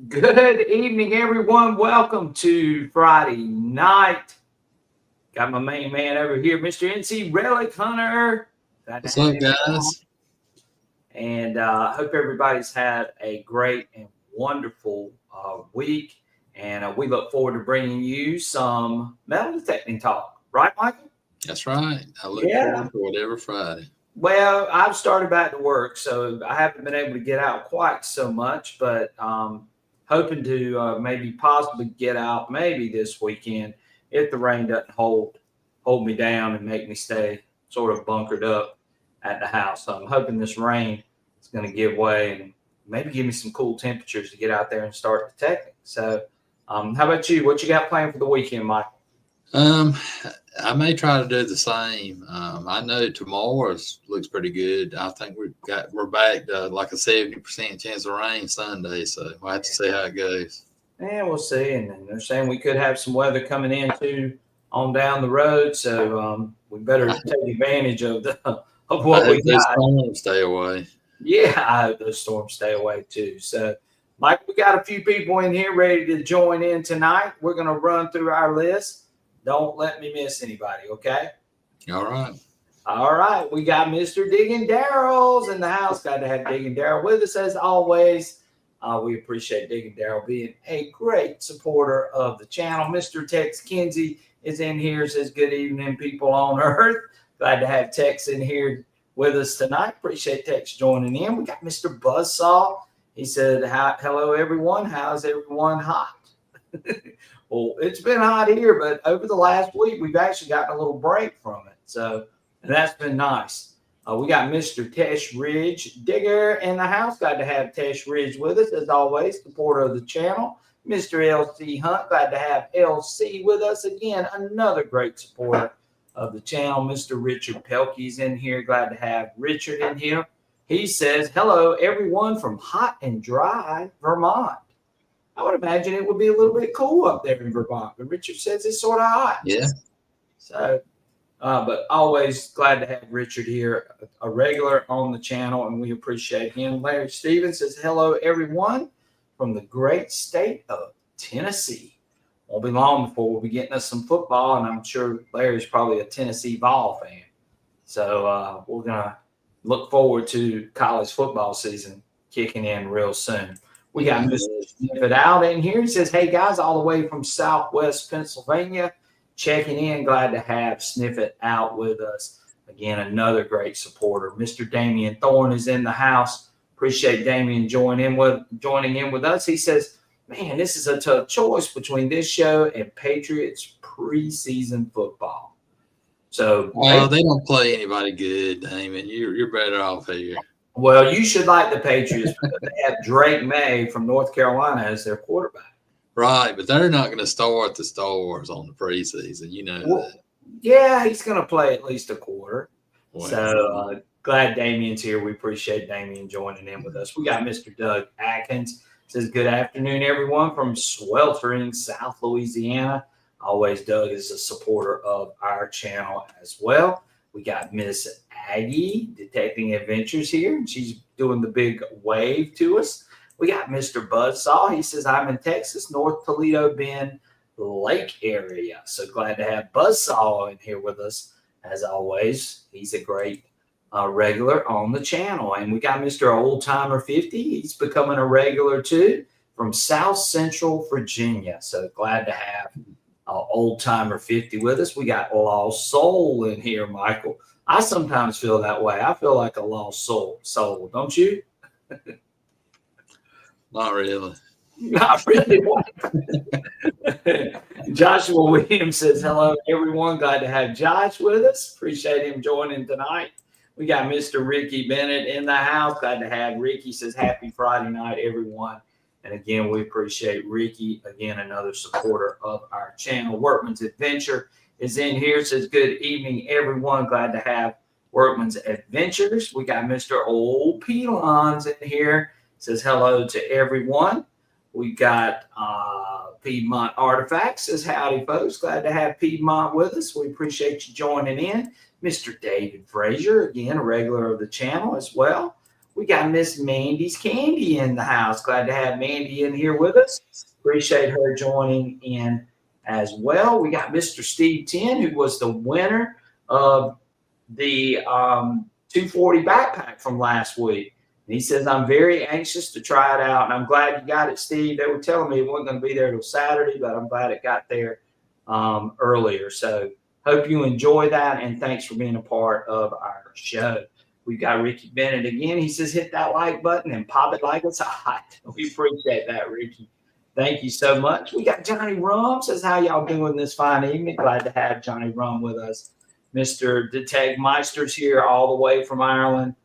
Good evening, everyone. Welcome to Friday night. Got my main man over here, Mr. NC Relic Hunter. What's up, guys? And hope everybody's had a great and wonderful week. And we look forward to bringing you some metal detecting talk. Right, Michael? That's right. I look forward to it every Friday. Well, I've started back to work, so I haven't been able to get out quite so much, but hoping to maybe possibly get out maybe this weekend if the rain doesn't hold me down and make me stay sort of bunkered up at the house. So I'm hoping this rain is going to give way and maybe give me some cool temperatures to get out there and start detecting. So how about you? What you got planned for the weekend, Michael? I may try to do the same. I know tomorrow looks pretty good. I think we're back to like a 70% chance of rain Sunday, so we'll have to see how it goes. Yeah, we'll see. And they're saying we could have some weather coming in too on down the road, so we better take advantage of what we got. Storms stay away. Yeah, I hope those storms stay away too. So, Mike, we got a few people in here ready to join in tonight. We're going to run through our list. Don't let me miss anybody, okay? All right. All right. We got Mr. Digging Darrell's in the house. Got to have Digging Darrell with us as always. We appreciate Digging Darrell being a great supporter of the channel. Mr. Tex Kinsey is in here. Says, good evening, people on Earth. Glad to have Tex in here with us tonight. Appreciate Tex joining in. We got Mr. Buzzsaw. He said, hello, everyone. How's everyone hot? Well, it's been hot here, but over the last week, we've actually gotten a little break from it. So that's been nice. We got Mr. Tesh Ridge Digger in the house. Glad to have Tesh Ridge with us, as always, supporter of the channel. Mr. LC Hunt, glad to have LC with us again, another great supporter of the channel. Mr. Richard Pelkey's in here. Glad to have Richard in here. He says, hello, everyone from hot and dry Vermont. I would imagine it would be a little bit cool up there in Vermont, but Richard says it's sort of hot. Yeah. So, but always glad to have Richard here, a regular on the channel, and we appreciate him. Larry Stevens says, hello, everyone from the great state of Tennessee. Won't be long before we'll be getting us some football, and I'm sure Larry's probably a Tennessee Vol fan. So we're going to look forward to college football season kicking in real soon. We got Mr. Sniffit Out in here. He says, hey, guys, all the way from Southwest Pennsylvania, checking in. Glad to have Sniffit Out with us. Again, another great supporter. Mr. Damian Thorne is in the house. Appreciate Damian joining in with us. He says, man, this is a tough choice between this show and Patriots preseason football. So, well, they don't play anybody good, Damon. You're better off here. Well, you should like the Patriots because they have Drake May from North Carolina as their quarterback. Right, but they're not going to start the stars on the preseason. You know that. Yeah, he's going to play at least a quarter. Well, so glad Damien's here. We appreciate Damien joining in with us. We got Mr. Doug Atkins. Says, good afternoon, everyone, from sweltering South Louisiana. Always, Doug is a supporter of our channel as well. We got Miss Aggie, Detecting Adventures here, and she's doing the big wave to us. We got Mr. Buzzsaw. He says, I'm in Texas, North Toledo Bend Lake area. So glad to have Buzzsaw in here with us, as always. He's a great regular on the channel. And we got Mr. Old Timer 50. He's becoming a regular too, from South Central Virginia. So glad to have Old Timer 50 with us. We got Lost Soul in here, Michael. I sometimes feel that way. I feel like a lost soul, don't you? Not really. Not really. Joshua Williams says, hello, everyone. Glad to have Josh with us. Appreciate him joining tonight. We got Mr. Ricky Bennett in the house. Glad to have Ricky. Says, happy Friday night, everyone. And again, we appreciate Ricky. Again, another supporter of our channel. Workman's Adventure is in here. Says, good evening, everyone. Glad to have Workman's Adventures. We got Mr. Old Pelons in here. Says, hello to everyone. We got Piedmont Artifacts. Says, howdy, folks. Glad to have Piedmont with us. We appreciate you joining in. Mr. David Frazier, again, a regular of the channel as well. We got Miss Mandy's Candy in the house. Glad to have Mandy in here with us. Appreciate her joining in as well. We got Mr. Steve 10, who was the winner of the 240 backpack from last week. And he says, I'm very anxious to try it out. And I'm glad you got it, Steve. They were telling me it wasn't going to be there till Saturday, but I'm glad it got there earlier. So hope you enjoy that. And thanks for being a part of our show. We've got Ricky Bennett again. He says, hit that like button and pop it like it's hot. We appreciate that, Ricky. Thank you so much. We got Johnny Rum. Says, how y'all doing this fine evening? Glad to have Johnny Rum with us. Mr. Detect Meister's here all the way from Ireland.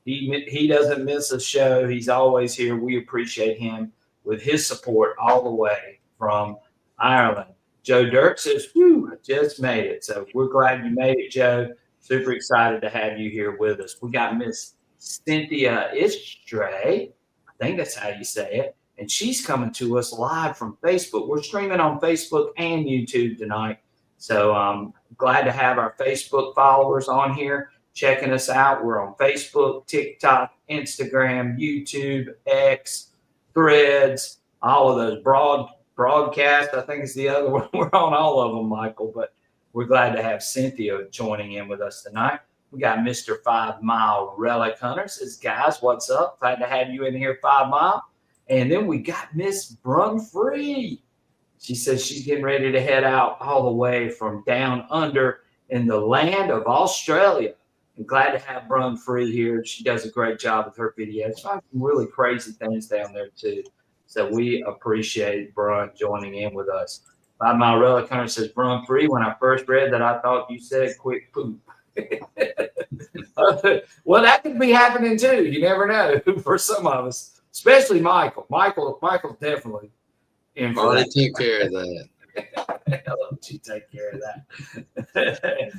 He doesn't miss a show. He's always here. We appreciate him with his support all the way from Ireland. Joe Dirk says, whew, I just made it. So we're glad you made it, Joe. Super excited to have you here with us. We got Miss Cynthia Istray. I think that's how you say it. And she's coming to us live from Facebook. We're streaming on Facebook and YouTube tonight. So glad to have our Facebook followers on here checking us out. We're on Facebook, TikTok, Instagram, YouTube, X, Threads, all of those broadcasts. I think it's the other one. We're on all of them, Michael, but we're glad to have Cynthia joining in with us tonight. We got Mr. 5 Mile Relic Hunter. Says, guys, what's up? Glad to have you in here, 5 Mile. And then we got Miss Brun Free. She says she's getting ready to head out all the way from down under in the land of Australia. I'm glad to have Brun Free here. She does a great job with her videos. She finds some really crazy things down there, too. So we appreciate Brun joining in with us. 5 Mile Relic Hunter says, Brun Free, when I first read that, I thought you said quick poop. Well, that could be happening too. You never know for some of us, especially Michael. Michael's definitely in for Already that. took care of that. I'll let you take care of that.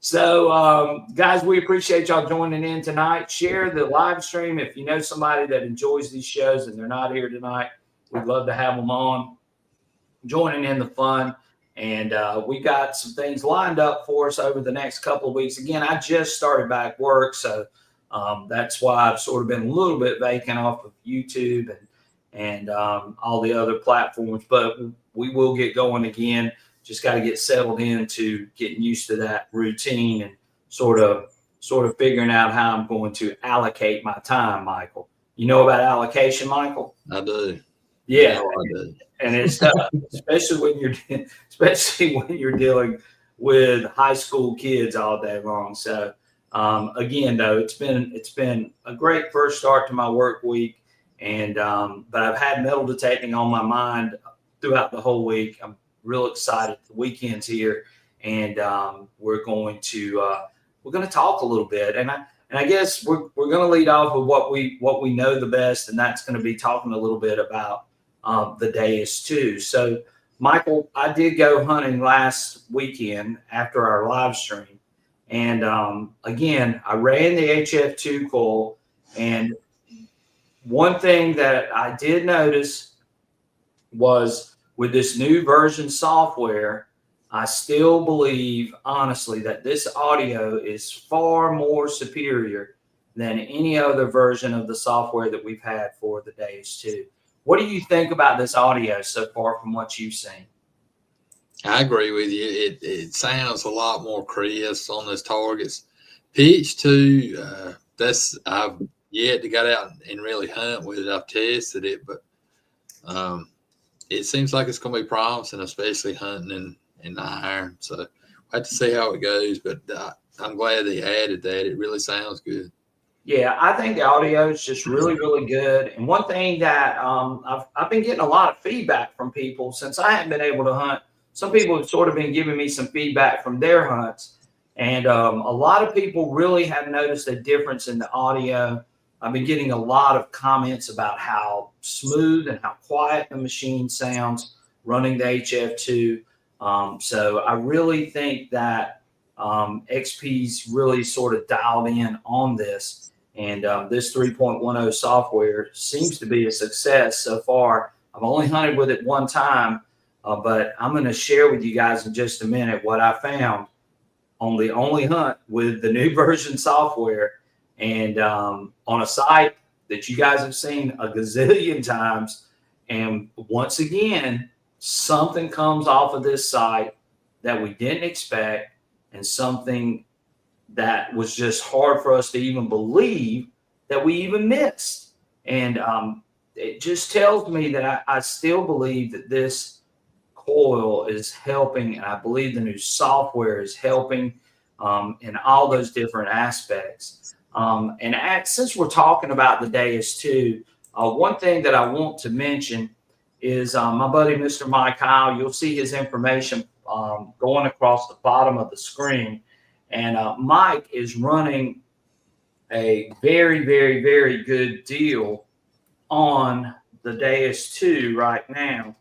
So, guys, we appreciate y'all joining in tonight. Share the live stream. If you know somebody that enjoys these shows and they're not here tonight, we'd love to have them on, joining in the fun. And we got some things lined up for us over the next couple of weeks. Again, I just started back work, so that's why I've sort of been a little bit vacant off of YouTube and all the other platforms. But we will get going again. Just got to get settled into getting used to that routine and sort of figuring out how I'm going to allocate my time, Michael. You know about allocation, Michael? I do. Yeah, I do. And it's tough, especially when you're dealing with high school kids all day long. So again, though, it's been a great first start to my work week, and but I've had metal detecting on my mind throughout the whole week. I'm real excited. The weekend's here, and we're going to talk a little bit, and I guess we're going to lead off with what we know the best, and that's going to be talking a little bit about the Deus II. So, Michael, I did go hunting last weekend after our live stream, And again, I ran the HF2 coil, and one thing that I did notice was with this new version software, I still believe honestly that this audio is far more superior than any other version of the software that we've had for the Deus II. What do you think about this audio so far from what you've seen? I agree with you. It sounds a lot more crisp on those targets. Pitch too. I've yet to get out and really hunt with it. I've tested it, but it seems like it's going to be promising, especially hunting in the iron. So I have to see how it goes. But I'm glad they added that. It really sounds good. Yeah, I think the audio is just really, really good. And one thing that I've been getting a lot of feedback from people since I haven't been able to hunt. Some people have sort of been giving me some feedback from their hunts. And a lot of people really have noticed a difference in the audio. I've been getting a lot of comments about how smooth and how quiet the machine sounds running the HF2. So I really think that XP's really sort of dialed in on this. And this 3.10 software seems to be a success so far. I've only hunted with it one time, but I'm going to share with you guys in just a minute what I found on the only hunt with the new version software, and on a site that you guys have seen a gazillion times. And once again, something comes off of this site that we didn't expect, and something that was just hard for us to even believe that we even missed. And it just tells me that I still believe that this coil is helping, and I believe the new software is helping in all those different aspects. Since we're talking about the Deus II, one thing that I want to mention is my buddy, Mr. Mike Kyle. You'll see his information going across the bottom of the screen. And Mike is running a very, very, very good deal on the Deus II right now.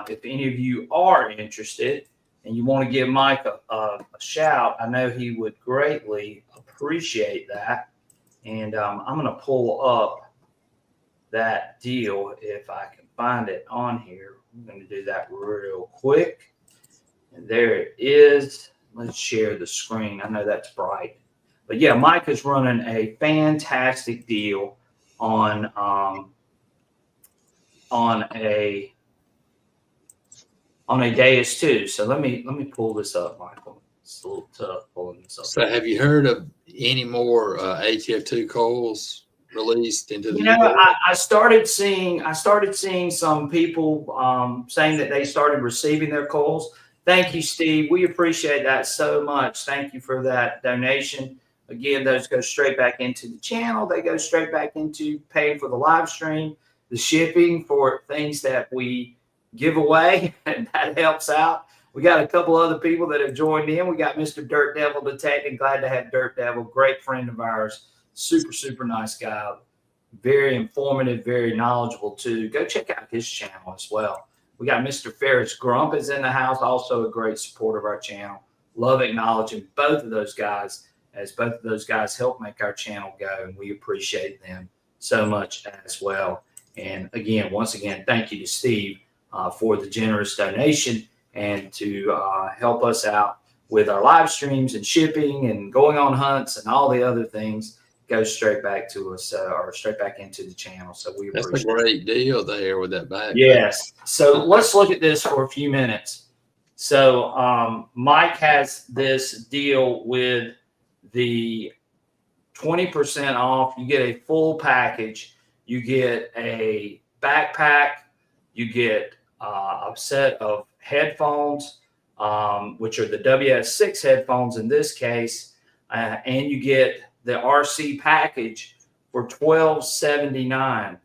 If any of you are interested and you want to give Mike a shout, I know he would greatly appreciate that. And I'm going to pull up that deal if I can find it on here. I'm going to do that real quick. And there it is. Let's share the screen. I know that's bright. But yeah, Mike is running a fantastic deal on a Deus II. So let me pull this up, Michael. It's a little tough pulling this up. So have you heard of any more HF2 coils released into the I started seeing some people saying that they started receiving their coils. Thank you, Steve. We appreciate that so much. Thank you for that donation. Again, those go straight back into the channel. They go straight back into paying for the live stream, the shipping for things that we give away, and that helps out. We got a couple other people that have joined in. We got Mr. Dirt Devil Detecting. Glad to have Dirt Devil, great friend of ours. Super, super nice guy. Very informative, very knowledgeable too. Go check out his channel as well. We got Mr. Ferris Grump is in the house, also a great supporter of our channel. Love acknowledging both of those guys, as both of those guys help make our channel go, and we appreciate them so much as well. And again, once again, thank you to Steve for the generous donation and to help us out with our live streams and shipping and going on hunts and all the other things. Goes straight back to us or straight back into the channel. So we appreciate That's a great deal there with that backpack. Yes. So let's look at this for a few minutes. So Mike has this deal with the 20% off. You get a full package. You get a backpack. You get a set of headphones, which are the WS6 headphones in this case, and you get the RC package for $12.79,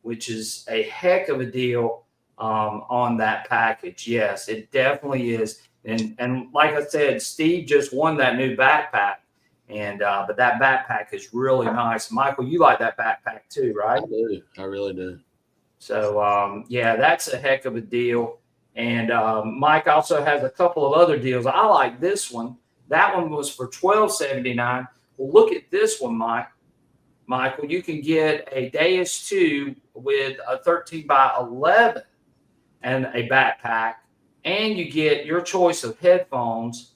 which is a heck of a deal on that package. Yes, it definitely is. And like I said, Steve just won that new backpack, and but that backpack is really nice. Michael, you like that backpack too, right? I do. I really do. So yeah, that's a heck of a deal. And Mike also has a couple of other deals. I like this one. That one was for $12.79. Well, look at this one, Michael. You can get a Deus II with a 13 by 11 and a backpack, and you get your choice of headphones.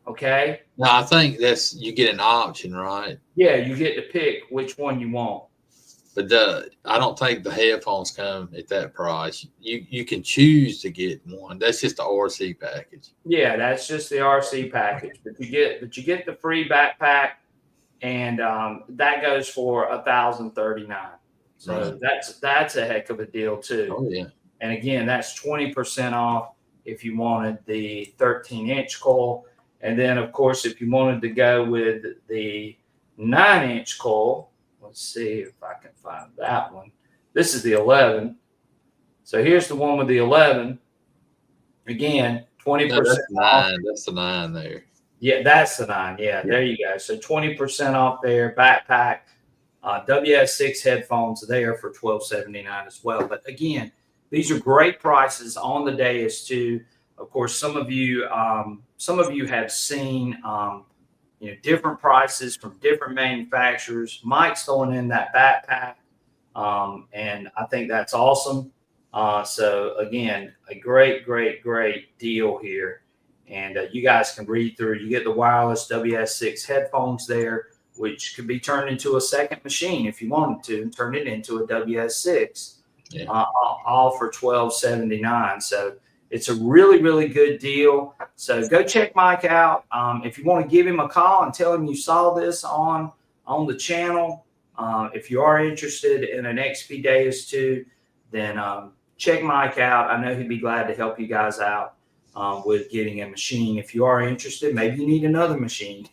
Okay. Now I think that's you get an option, right? Yeah, you get to pick which one you want. But I don't think the headphones come at that price. You can choose to get one. That's just the RC package. Yeah, that's just the RC package. But you get the free backpack, and that goes for $1,039. So that's a heck of a deal too. Oh yeah. And again, that's 20% off if you wanted the 13-inch coil. And then, of course, if you wanted to go with the 9-inch coil, let's see if I can find that one. This is the 11. So here's the one with the 11. Again, 20% No, that's off. 9. That's the 9 there. Yeah, that's the 9. Yeah, there you go. So 20% off there. Backpack, WS6 headphones there for $12.79 as well. But again, these are great prices on the Deus II. Of course, some of you have seen different prices from different manufacturers. Mike's throwing in that backpack, and I think that's awesome. So again, a great deal here. And you guys can read through. You get the wireless WS6 headphones there, which could be turned into a second machine if you wanted to, and turn it into a WS6, all for $12.79. So it's a really good deal. So go check Mike out. If you want to give him a call and tell him you saw this on the channel, if you are interested in an XP Deus II, then check Mike out. I know he'd be glad to help you guys out with getting a machine. If you are interested, maybe you need another machine.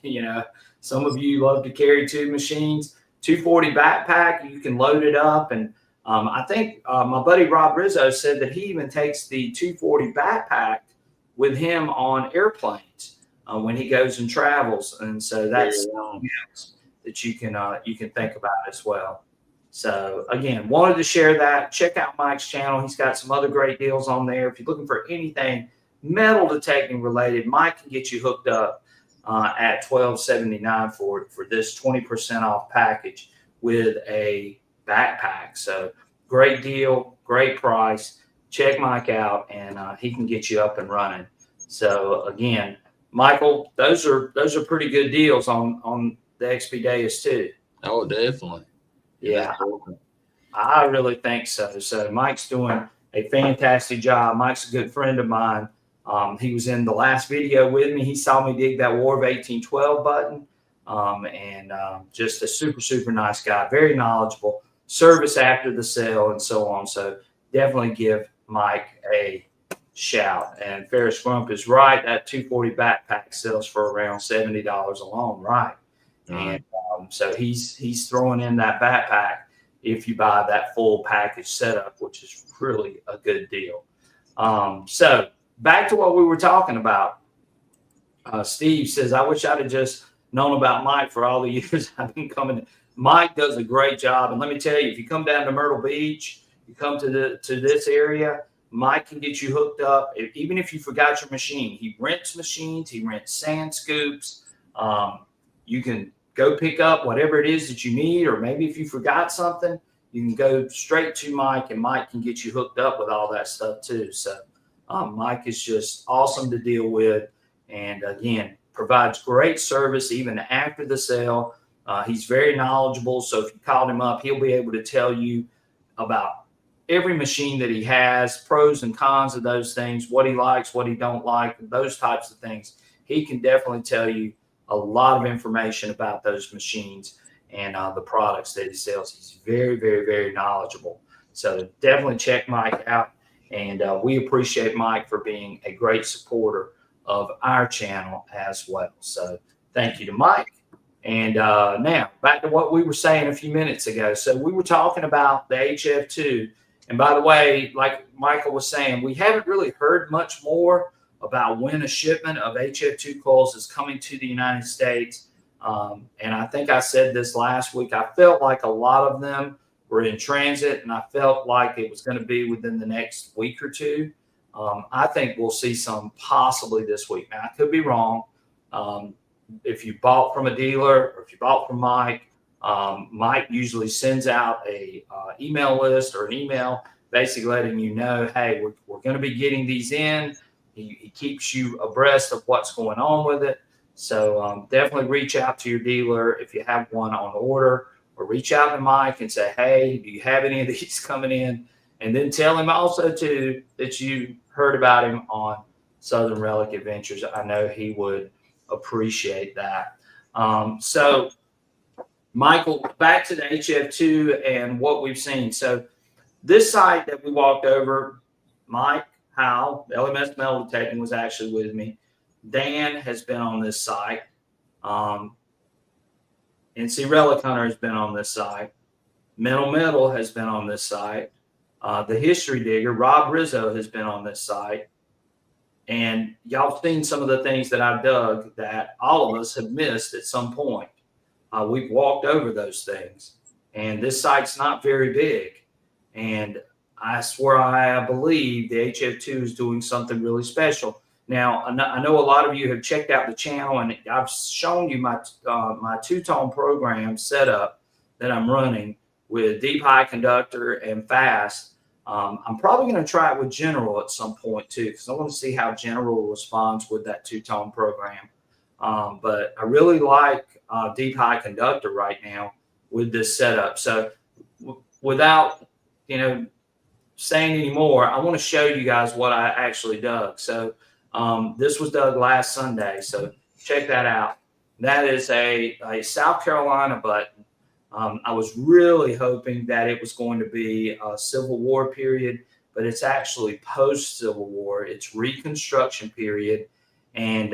Some of you love to carry 2 machines. 240 backpack, you can load it up. And I think my buddy Rob Rizzo said that he even takes the 240 backpack with him on airplanes when he goes and travels. And so that's something else that you can think about as well. So again, wanted to share that. Check out Mike's channel. He's got some other great deals on there. If you're looking for anything metal detecting related, Mike can get you hooked up at $12.79 for this 20% off package with a backpack. So great deal, great price. Check Mike out, and he can get you up and running. So again, Michael, those are pretty good deals on the XP Deus II. Oh, definitely. Yeah, I really think so. So Mike's doing a fantastic job. Mike's a good friend of mine. He was in the last video with me. He saw me dig that War of 1812 button, and just a super nice guy, very knowledgeable, service after the sale and so on. So definitely give Mike a shout. And Ferris Grump is right. That 240 backpack sells for around $70 alone, right? And so he's throwing in that backpack if you buy that full package setup, which is really a good deal. So back to what we were talking about. Steve says, I wish I'd have just known about Mike for all the years I've been coming. Mike does a great job. And let me tell you, if you come down to Myrtle Beach, you come to this area, Mike can get you hooked up. Even if you forgot your machine, he rents machines, he rents sand scoops. You can go pick up whatever it is that you need, or maybe if you forgot something, you can go straight to Mike, and Mike can get you hooked up with all that stuff too. So Mike is just awesome to deal with, and again, provides great service even after the sale. He's very knowledgeable, so if you called him up, he'll be able to tell you about every machine that he has, pros and cons of those things, what he likes, what he don't like, those types of things. He can definitely tell you a lot of information about those machines and the products that he sells. He's very knowledgeable. So definitely check Mike out. And we appreciate Mike for being a great supporter of our channel as well. So thank you to Mike. And now back to what we were saying a few minutes ago. So we were talking about the HF2. And by the way, like Michael was saying, we haven't really heard much more about when a shipment of HF2 coils is coming to the United States. And I think I said this last week. I felt like a lot of them were in transit, and I felt like it was going to be within the next week or two. I think we'll see some possibly this week. Now, I could be wrong, If you bought from a dealer or if you bought from Mike, Mike usually sends out a email list or an email basically letting you know, hey, we're going to be getting these in. He keeps you abreast of what's going on with it. So definitely reach out to your dealer if you have one on order, or reach out to Mike and say, hey, do you have any of these coming in? And then tell him also too that you heard about him on Southern Relic Adventures. I know he would appreciate that. So Michael, back to the HF2 and what we've seen. So this site that we walked over, Mike Howell, LMS Metal Detecting, was actually with me. Dan has been on this site. NC Relic Hunter has been on this site. Metal has been on this site. The History Digger, Rob Rizzo, has been on this site. And y'all seen some of the things that I've dug that all of us have missed at some point. We've walked over those things. And this site's not very big. And I swear I believe the HF2 is doing something really special. Now, I know a lot of you have checked out the channel, and I've shown you my two-tone program setup that I'm running with deep, high conductor and fast. I'm probably going to try it with general at some point too, because I want to see how general responds with that two-tone program. But I really like deep, high conductor right now with this setup. So without saying any more, I want to show you guys what I actually dug. So this was dug last Sunday, so check that out. That is a South Carolina button. I was really hoping that it was going to be a Civil War period, but it's actually post-Civil War. It's Reconstruction period, and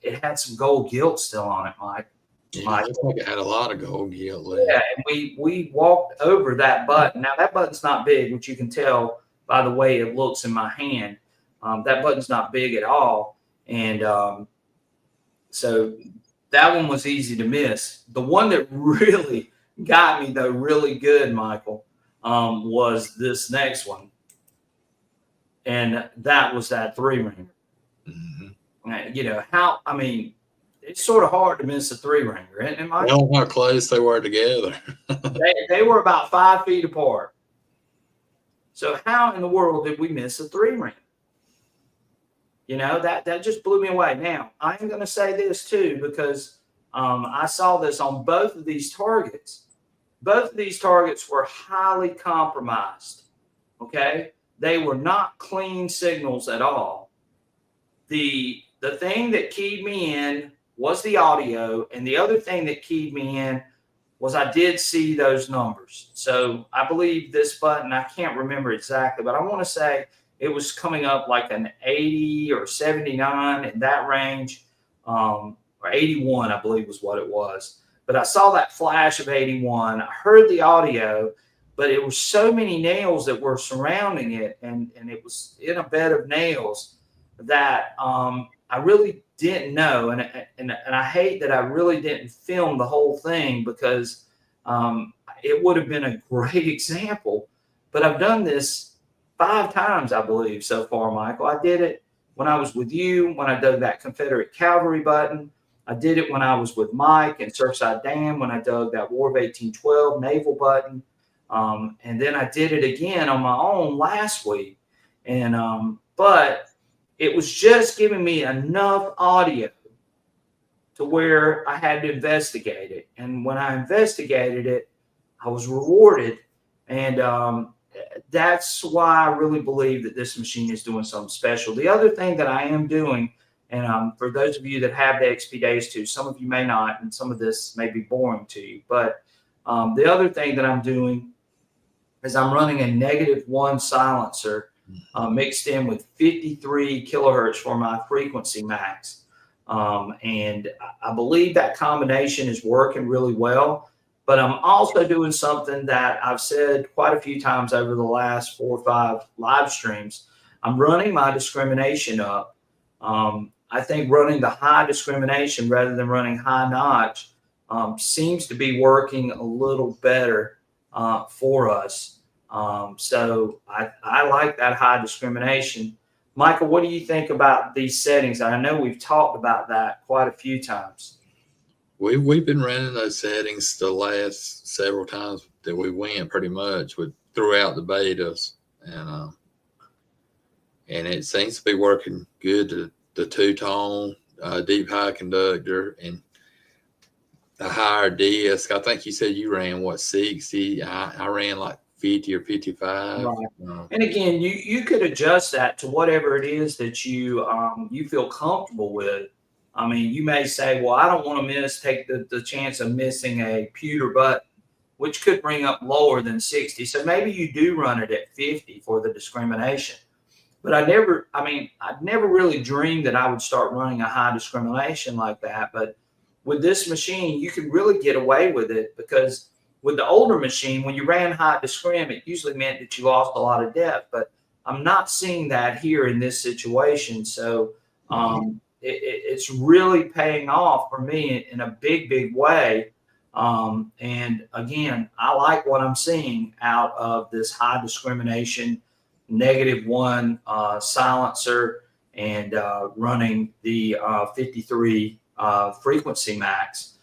it had some gold gilt still on it, Mike. Yeah, it looks like it had a lot of gold gilt. Yeah, and we walked over that button. Now, that button's not big, which you can tell by the way it looks in my hand. That button's not big at all. And so that one was easy to miss. The one that really got me, though, really good, Michael, was this next one. And that was that three-ringer. Mm-hmm. It's sort of hard to miss a three-ringer, isn't it, Mike? Well, how close they were together. they were about 5 feet apart. So how in the world did we miss a three-ringer? That just blew me away. Now, I'm going to say this too, because I saw this on both of these targets. Both of these targets were highly compromised, okay? They were not clean signals at all. The thing that keyed me in was the audio, and the other thing that keyed me in was I did see those numbers. So I believe this button, I can't remember exactly, but I want to say it was coming up like an 80 or 79 in that range, or 81, I believe was what it was. But I saw that flash of 81. I heard the audio, but it was so many nails that were surrounding it, and it was in a bed of nails that I really didn't know. And I hate that I really didn't film the whole thing, because it would have been a great example. But I've done this 5 times, I believe, so far, Michael. I did it when I was with you, when I dug that Confederate cavalry button. I did it when I was with Mike and Surfside Dam, when I dug that War of 1812 naval button. And then I did it again on my own last week. But it was just giving me enough audio to where I had to investigate it. And when I investigated it, I was rewarded. And that's why I really believe that this machine is doing something special. The other thing that I am doing, and for those of you that have the XP Days 2, some of you may not, and some of this may be boring to you, but the other thing that I'm doing is I'm running a -1 silencer mixed in with 53 kilohertz for my frequency max. And I believe that combination is working really well. But I'm also doing something that I've said quite a few times over the last 4 or 5 live streams. I'm running my discrimination up. I think running the high discrimination rather than running high notch seems to be working a little better for us. So I like that high discrimination. Michael, what do you think about these settings? I know we've talked about that quite a few times. We've been running those settings the last several times that we went pretty much with throughout the betas, and it seems to be working good. The two-tone deep high conductor and the higher disc. I think you said you ran what 60. I ran like 50 or 55. Right. And again, you could adjust that to whatever it is that you feel comfortable with. I mean, you may say, well, I don't want to take the chance of missing a pewter button, which could bring up lower than 60. So maybe you do run it at 50 for the discrimination. But I'd never really dreamed that I would start running a high discrimination like that. But with this machine, you can really get away with it, because with the older machine, when you ran high discrim, it usually meant that you lost a lot of depth. But I'm not seeing that here in this situation. So it's really paying off for me in a big, big way. And again, I like what I'm seeing out of this high discrimination -1 silencer, and running the 53 frequency max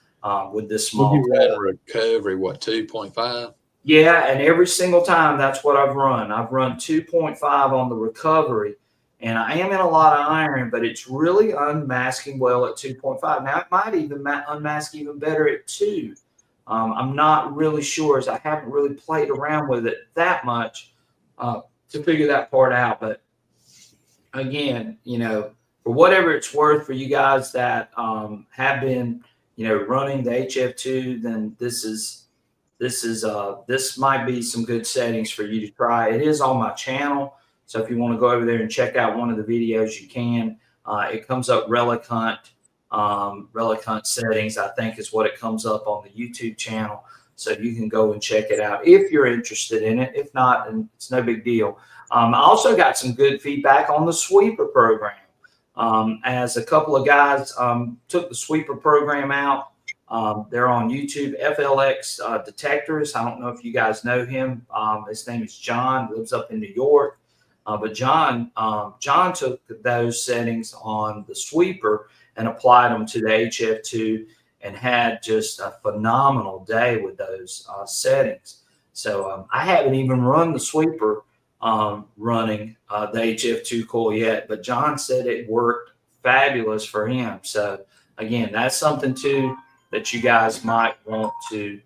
with this small. You ran recovery, what, 2.5? Yeah, and every single time that's what I've run. I've run 2.5 on the recovery, and I am in a lot of iron, but it's really unmasking well at 2.5. Now it might even unmask even better at 2. I'm not really sure, as I haven't really played around with it that much to figure that part out. But again, for whatever it's worth for you guys that have been, running the HF2, then this might be some good settings for you to try. It is on my channel, so if you want to go over there and check out one of the videos, you can. It comes up Relic Hunt settings, I think is what it comes up on the YouTube channel. So you can go and check it out if you're interested in it. If not, then it's no big deal. I also got some good feedback on the sweeper program. As a couple of guys took the sweeper program out. They're on YouTube, FLX Detectors. I don't know if you guys know him. His name is John, lives up in New York. But John took those settings on the sweeper and applied them to the HF2, and had just a phenomenal day with those settings. So I haven't even run the sweeper running the HF2 coil yet, but John said it worked fabulous for him. So again, that's something too that you guys might want to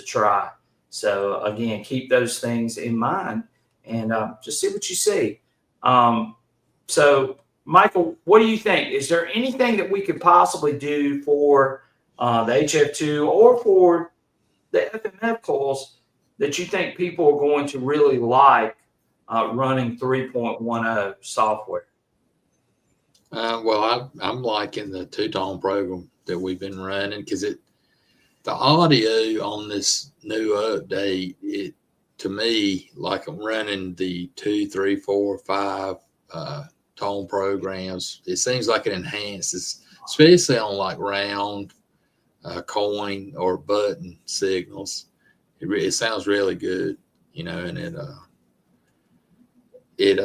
try. So again, keep those things in mind and just see what you see. So Michael, what do you think? Is there anything that we could possibly do for the HF2 or for the FMF coils that you think people are going to really like running 3.10 software? Well, I'm liking the two-tone program that we've been running, because the audio on this new update, to me, like I'm running the 2, 3, 4, 5 tone programs. It seems like it enhances, especially on like round coin or button signals. It sounds really good, and it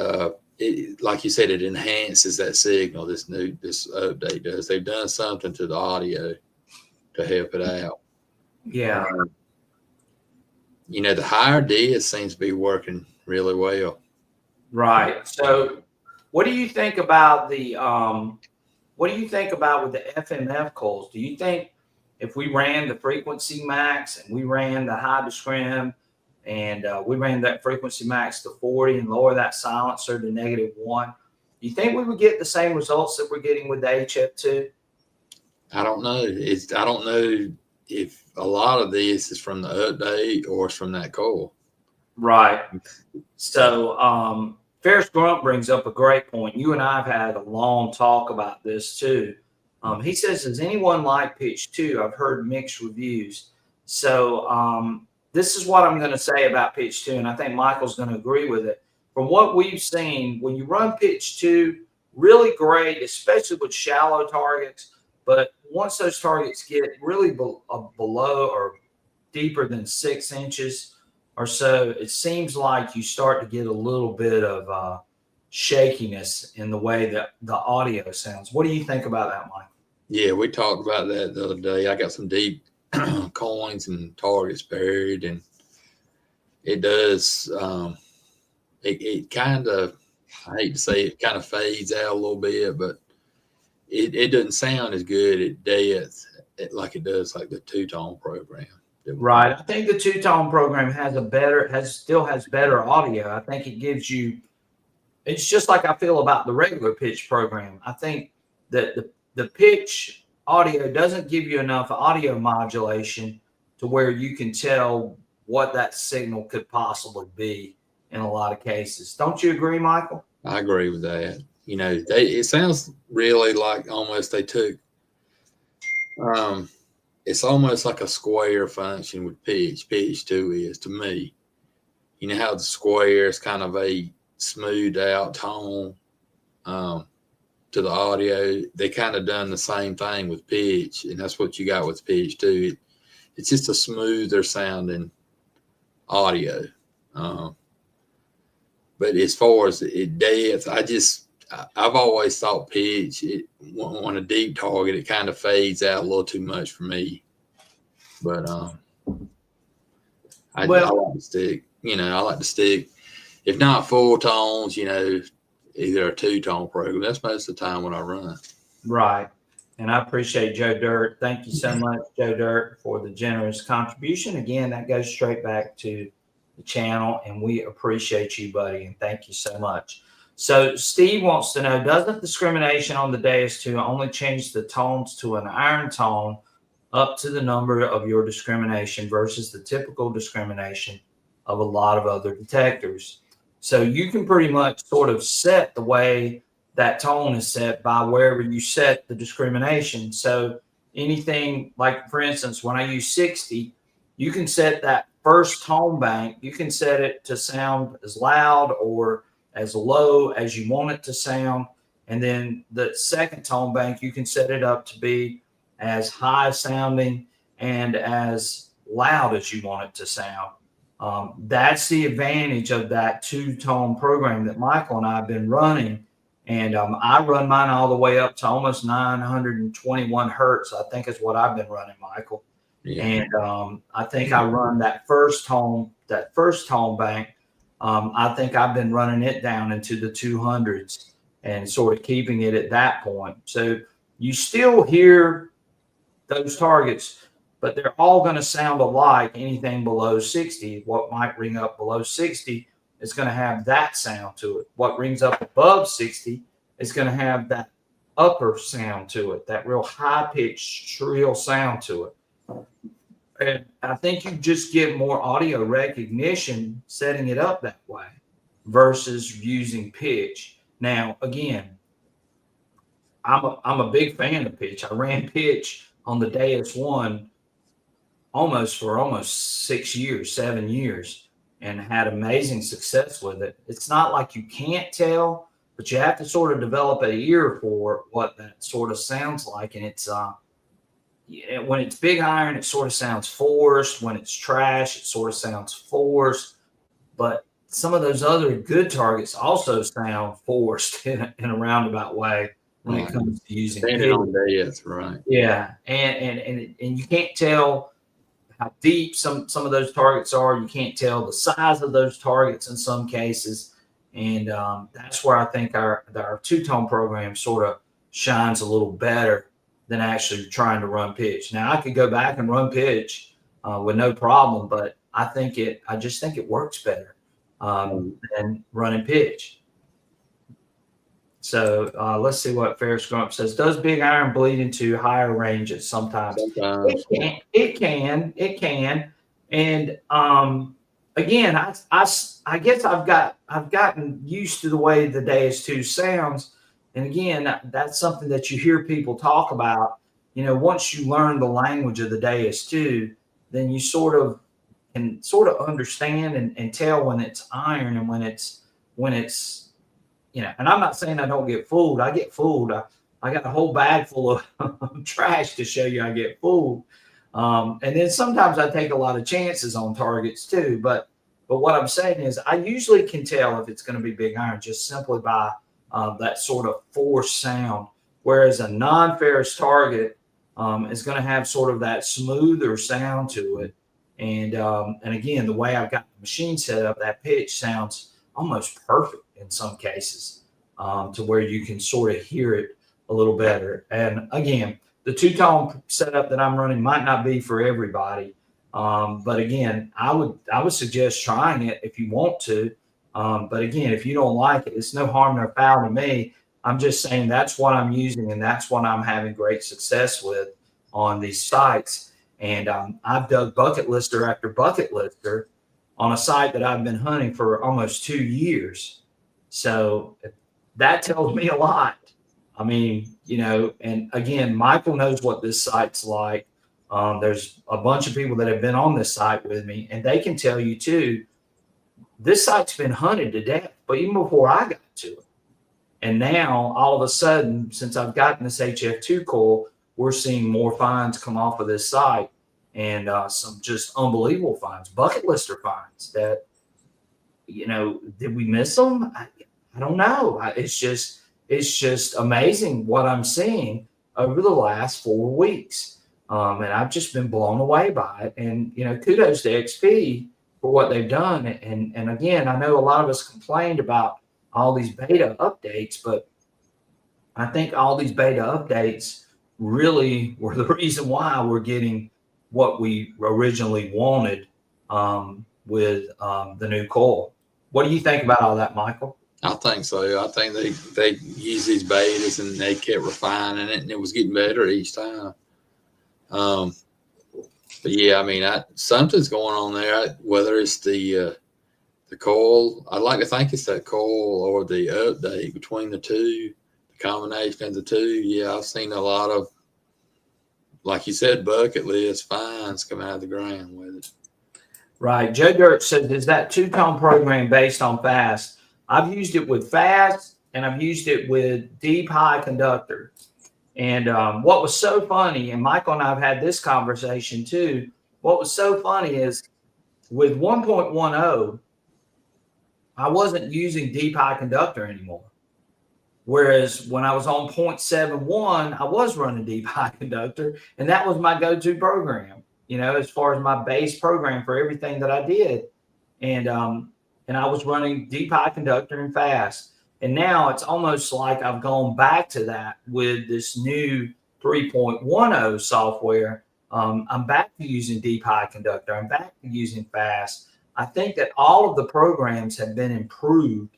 like you said, it enhances that signal. This update does. They've done something to the audio to help it out. Yeah. The higher disc seems to be working really well. Right. So what do you think about with the FMF coils? Do you think if we ran the frequency max and we ran the high discrim and we ran that frequency max to 40 and lower that silencer to -1, do you think we would get the same results that we're getting with the HF2? I don't know. I don't know if a lot of this is from the update or it's from that coil. Right. So Ferris Grunt brings up a great point. You and I have had a long talk about this too. He says, does anyone like pitch 2? I've heard mixed reviews. So this is what I'm going to say about pitch 2, and I think Michael's going to agree with it. From what we've seen, when you run pitch 2, really great, especially with shallow targets. But once those targets get really below or deeper than 6 inches or so, it seems like you start to get a little bit of shakiness in the way that the audio sounds. What do you think about that, Mike? Yeah, we talked about that the other day. I got some deep coins and targets buried, and it does. It kind of, I hate to say it, kind of fades out a little bit, but it doesn't sound as good at depth like it does like the two-tone program. Right. I think the two-tone program still has better audio. I think it gives you, it's just like I feel about the regular pitch program. I think that the pitch audio doesn't give you enough audio modulation to where you can tell what that signal could possibly be in a lot of cases. Don't you agree, Michael? I agree with that. You know, it sounds really like almost they took, it's almost like a square function with pitch. Pitch too is to me. You know how the square is kind of a smoothed out tone to the audio. They kind of done the same thing with pitch, and that's what you got with pitch too. It's just a smoother sounding audio. But as far as it depth, I've always thought pitch, on a deep target, it kind of fades out a little too much for me. But I like to stick, I like to stick, if not full tones, either a two-tone program. That's most of the time when I run. Right. And I appreciate Joe Dirt. Thank you so much, Joe Dirt, for the generous contribution. Again, that goes straight back to the channel, and we appreciate you, buddy, and thank you so much. So Steve wants to know, doesn't discrimination on the Deus II only change the tones to an iron tone up to the number of your discrimination versus the typical discrimination of a lot of other detectors? So you can pretty much sort of set the way that tone is set by wherever you set the discrimination. So anything like, for instance, when I use 60, you can set that first tone bank, you can set it to sound as loud or as low as you want it to sound. And then the second tone bank, you can set it up to be as high sounding and as loud as you want it to sound. That's the advantage of that two-tone program that Michael and I have been running. And I run mine all the way up to almost 921 hertz, I think is what I've been running, Michael. Yeah. And I think I run that first tone bank. I think I've been running it down into the 200s and sort of keeping it at that point. So you still hear those targets, but they're all going to sound alike. Anything below 60, what might ring up below 60 is going to have that sound to it. What rings up above 60 is going to have that upper sound to it, that real high-pitched, shrill sound to it. And I think you just get more audio recognition setting it up that way versus using pitch. Now, again, I'm a big fan of pitch. I ran pitch on the Deus I for almost 7 years, and had amazing success with it. It's not like you can't tell, but you have to sort of develop an ear for what that sort of sounds like. And it's when it's big iron, it sort of sounds forced. When it's trash, it sort of sounds forced. But some of those other good targets also sound forced in a roundabout way when it comes to using pitch. On Deus, right? Yeah, and you can't tell how deep some of those targets are. You can't tell the size of those targets in some cases. And that's where I think our two-tone program sort of shines a little better than actually trying to run pitch. Now, I could go back and run pitch with no problem, but I just think it works better than running pitch. So let's see what Ferris Grump says. Does big iron bleed into higher ranges sometimes? It can. And again, I guess I've gotten used to the way the Deus II sounds. And again, that's something that you hear people talk about. Once you learn the language of the Deus II, then you can understand and tell when it's iron and when it's and I'm not saying I don't get fooled. I get fooled. I got a whole bag full of trash to show you I get fooled. And then sometimes I take a lot of chances on targets too. But But what I'm saying is I usually can tell if it's going to be big iron just simply by that sort of force sound, whereas a non-ferrous target is going to have sort of that smoother sound to it. And again, the way I've got the machine set up, that pitch sounds almost perfect in some cases, to where you can sort of hear it a little better. And again, the two-tone setup that I'm running might not be for everybody. But again, I would suggest trying it if you want to. But again, if you don't like it, it's no harm, no foul to me. I'm just saying that's what I'm using, and that's what I'm having great success with on these sites. And I've dug bucket lister after bucket lister on a site that I've been hunting for almost 2 years. So that tells me a lot. I mean, you know, and again, Michael knows what this site's like. There's a bunch of people that have been on this site with me, and they can tell you too, this site's been hunted to death, but even before I got to it. And now all of a sudden, since I've gotten this HF2 coil, we're seeing more finds come off of this site, and some just unbelievable finds, bucket lister finds that, you know, did we miss them? I don't know. It's just amazing what I'm seeing over the last 4 weeks. And I've just been blown away by it. And, you know, kudos to XP for what they've done. And again, I know a lot of us complained about all these beta updates, but I think all these beta updates really were the reason why we're getting what we originally wanted with the new coil. What do you think about all that, Michael? I think so. I think they used these betas and they kept refining it, and it was getting better each time. But yeah, I mean, something's going on there. Whether it's the coil, I'd like to think it's that coil or the update between the two, the combination of the two. Yeah, I've seen a lot of, like you said, bucket list finds come out of the ground with it. Right. Joe Dirt said, is that two-tone program based on fast? I've used it with fast, and I've used it with deep high conductor. And what was so funny, and Michael and I have had this conversation too, what was so funny is with 1.10, I wasn't using deep high conductor anymore. Whereas when I was on 0.71, I was running deep high conductor, and that was my go-to program, you know, as far as my base program for everything that I did. And I was running deep high conductor and fast. And now it's almost like I've gone back to that with this new 3.10 software. I'm back to using deep high conductor. I'm back to using fast. I think that all of the programs have been improved.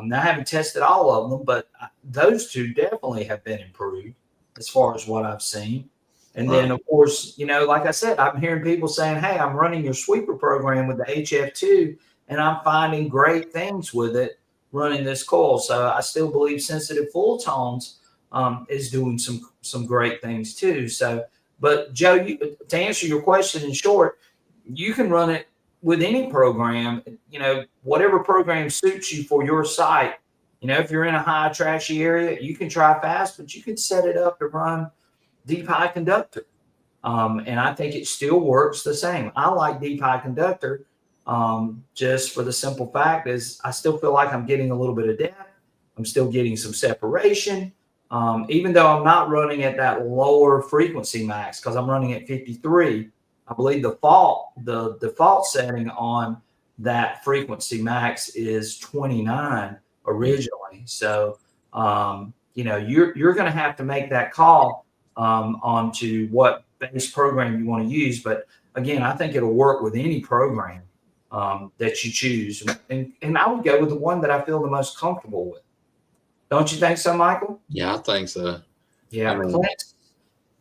Now I haven't tested all of them, but those two definitely have been improved as far as what I've seen. And then, of course, you know, like I said, I'm hearing people saying, hey, I'm running your sweeper program with the HF2, and I'm finding great things with it running this coil. So I still believe sensitive full tones is doing some great things too. So, but Joe, to answer your question in short, you can run it with any program, you know, whatever program suits you for your site. You know, if you're in a high trashy area, you can try fast, but you can set it up to run deep high conductor. And I think it still works the same. I like deep high conductor just for the simple fact is I still feel like I'm getting a little bit of depth. I'm still getting some separation, even though I'm not running at that lower frequency max because I'm running at 53. I believe the default setting on that frequency max is 29 originally. So, you know, you're going to have to make that call onto what base program you want to use. But again, I think it'll work with any program that you choose. And I would go with the one that I feel the most comfortable with. Don't you think so, Michael? Yeah, I think so. Yeah. I mean,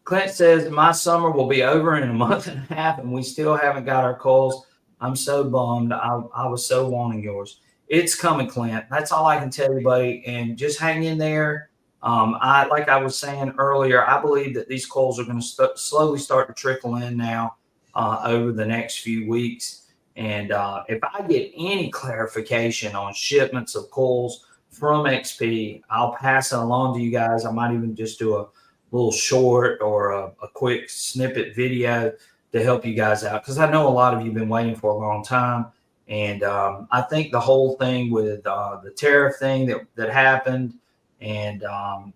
Clint says my summer will be over in a month and a half, and we still haven't got our coils. I'm so bummed. I was so wanting yours. It's coming, Clint. That's all I can tell you, buddy. And just hang in there. Like I was saying earlier, I believe that these coils are going to slowly start to trickle in now over the next few weeks. And if I get any clarification on shipments of coils from XP, I'll pass it along to you guys. I might even just do a little short or a quick snippet video to help you guys out, because I know a lot of you have been waiting for a long time. And I think the whole thing with the tariff thing that happened, and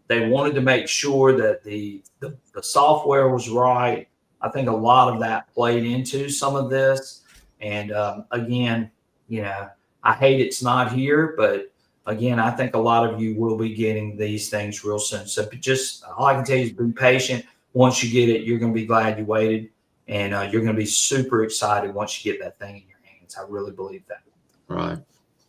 they wanted to make sure that the software was right. I think a lot of that played into some of this. And again, I hate it's not here, but again, I think a lot of you will be getting these things real soon. So just all I can tell you is be patient. Once you get it, you're going to be glad you waited, and you're going to be super excited once you get that thing in your hands. I really believe that. Right.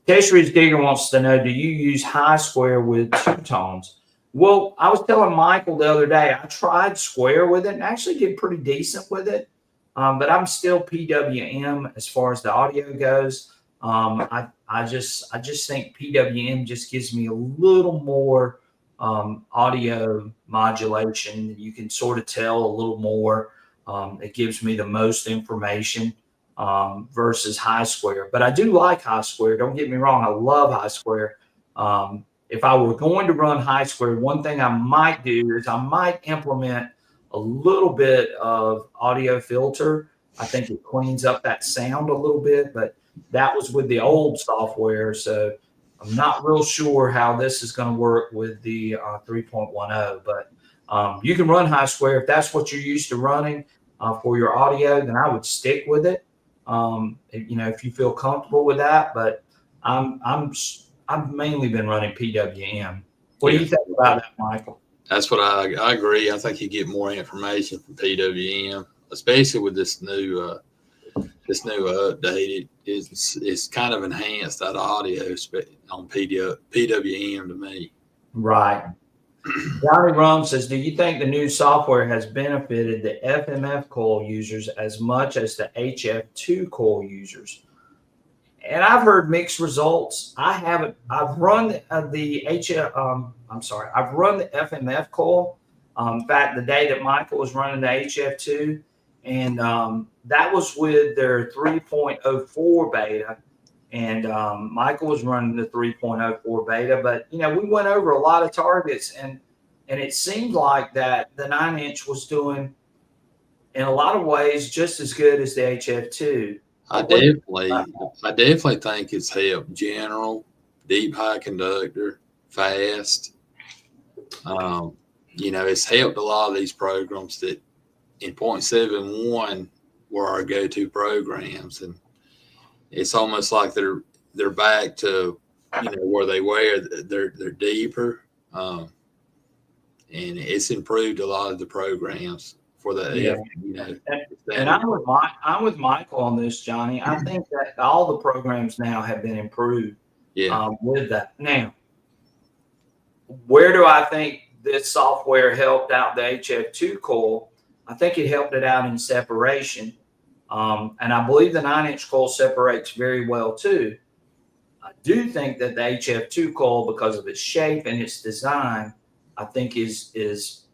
Case Digger wants to know, do you use high square with two tones? Well, I was telling Michael the other day, I tried square with it and actually did pretty decent with it. But I'm still PWM as far as the audio goes. I just think PWM just gives me a little more audio modulation. You can sort of tell a little more. It gives me the most information versus high square. But I do like high square. Don't get me wrong. I love high square. If I were going to run high square, one thing I might do is I might implement a little bit of audio filter. I think it cleans up that sound a little bit, but that was with the old software. So I'm not real sure how this is going to work with the 3.10, but you can run high square. If that's what you're used to running for your audio, then I would stick with it. If you feel comfortable with that, but I've mainly been running PWM. What do you think about that, Michael? That's what I agree. I think you get more information from PWM, especially with this new update. It's kind of enhanced that audio on PWM to me. Right. Johnny Rum says, do you think the new software has benefited the FMF coil users as much as the HF2 coil users? And I've heard mixed results. I've run I've run the FMF coil. In fact, the day that Michael was running the HF2, and that was with their 3.04 beta. And Michael was running the 3.04 beta, but we went over a lot of targets, and it seemed like that the 9-inch was doing, in a lot of ways, just as good as the HF2. I definitely think it's helped general, deep high conductor, fast. It's helped a lot of these programs that in 0.71 were our go-to programs, and it's almost like they're back to where they were. They're deeper, and it's improved a lot of the programs for the And I'm with Michael on this, Johnny. I think that all the programs now have been improved with that. Now, where do I think this software helped out the HF2 coil? I think it helped it out in separation. And I believe the 9-inch coil separates very well too. I do think that the HF2 coil, because of its shape and its design, I think is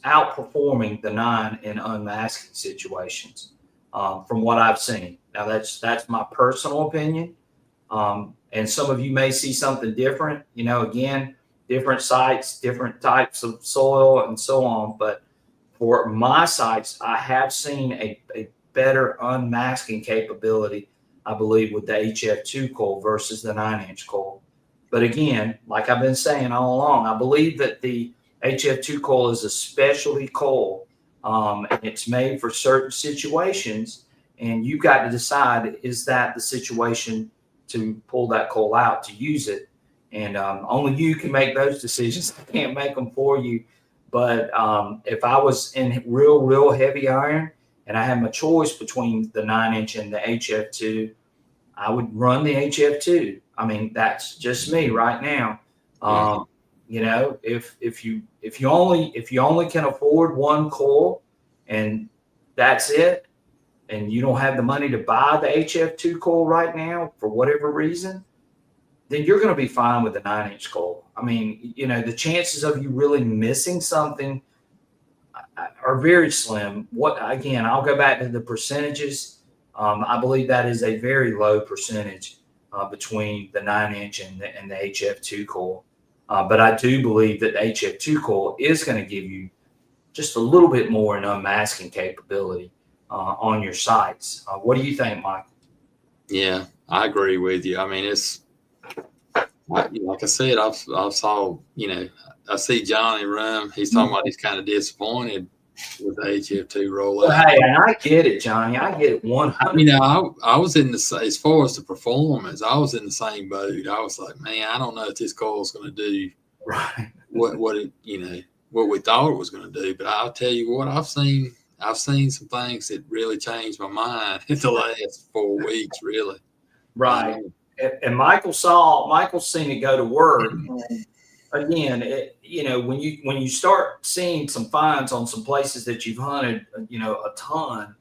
outperforming the 9 in unmasking situations from what I've seen. Now that's my personal opinion. And some of you may see something different, again, different sites, different types of soil and so on. But for my sites, I have seen a better unmasking capability, I believe, with the HF2 coil versus the 9-inch coil. But again, like I've been saying all along, I believe that the HF2 coil is a specialty coil, and it's made for certain situations, and you've got to decide, is that the situation to pull that coil out, to use it? And only you can make those decisions. I can't make them for you. But if I was in real heavy iron and I had my choice between the 9-inch and the HF2, I would run the HF2. I mean, that's just me right now. If you only can afford one coil and that's it, and you don't have the money to buy the HF2 coil right now for whatever reason, then you're going to be fine with the 9-inch coil. I mean, the chances of you really missing something are very slim. I'll go back to the percentages. I believe that is a very low percentage between the 9-inch and the HF2 coil. But I do believe that the HF2 coil is going to give you just a little bit more in unmasking capability on your sites. What do you think, Michael? Yeah, I agree with you. I mean, like I said, I saw, I see Johnny run. He's talking about he's kind of disappointed with the HF2 Well, rollout. hey, and I get it, Johnny. I get it 100. I was in as far as the performance, I was in the same boat. I was like, man, I don't know if this coil is going to do Right. what what we thought it was going to do. But I'll tell you what, I've seen some things that really changed my mind in the last 4 weeks, really. Right. And Michael's seen it go to work. And again, when you start seeing some finds on some places that you've hunted, a ton,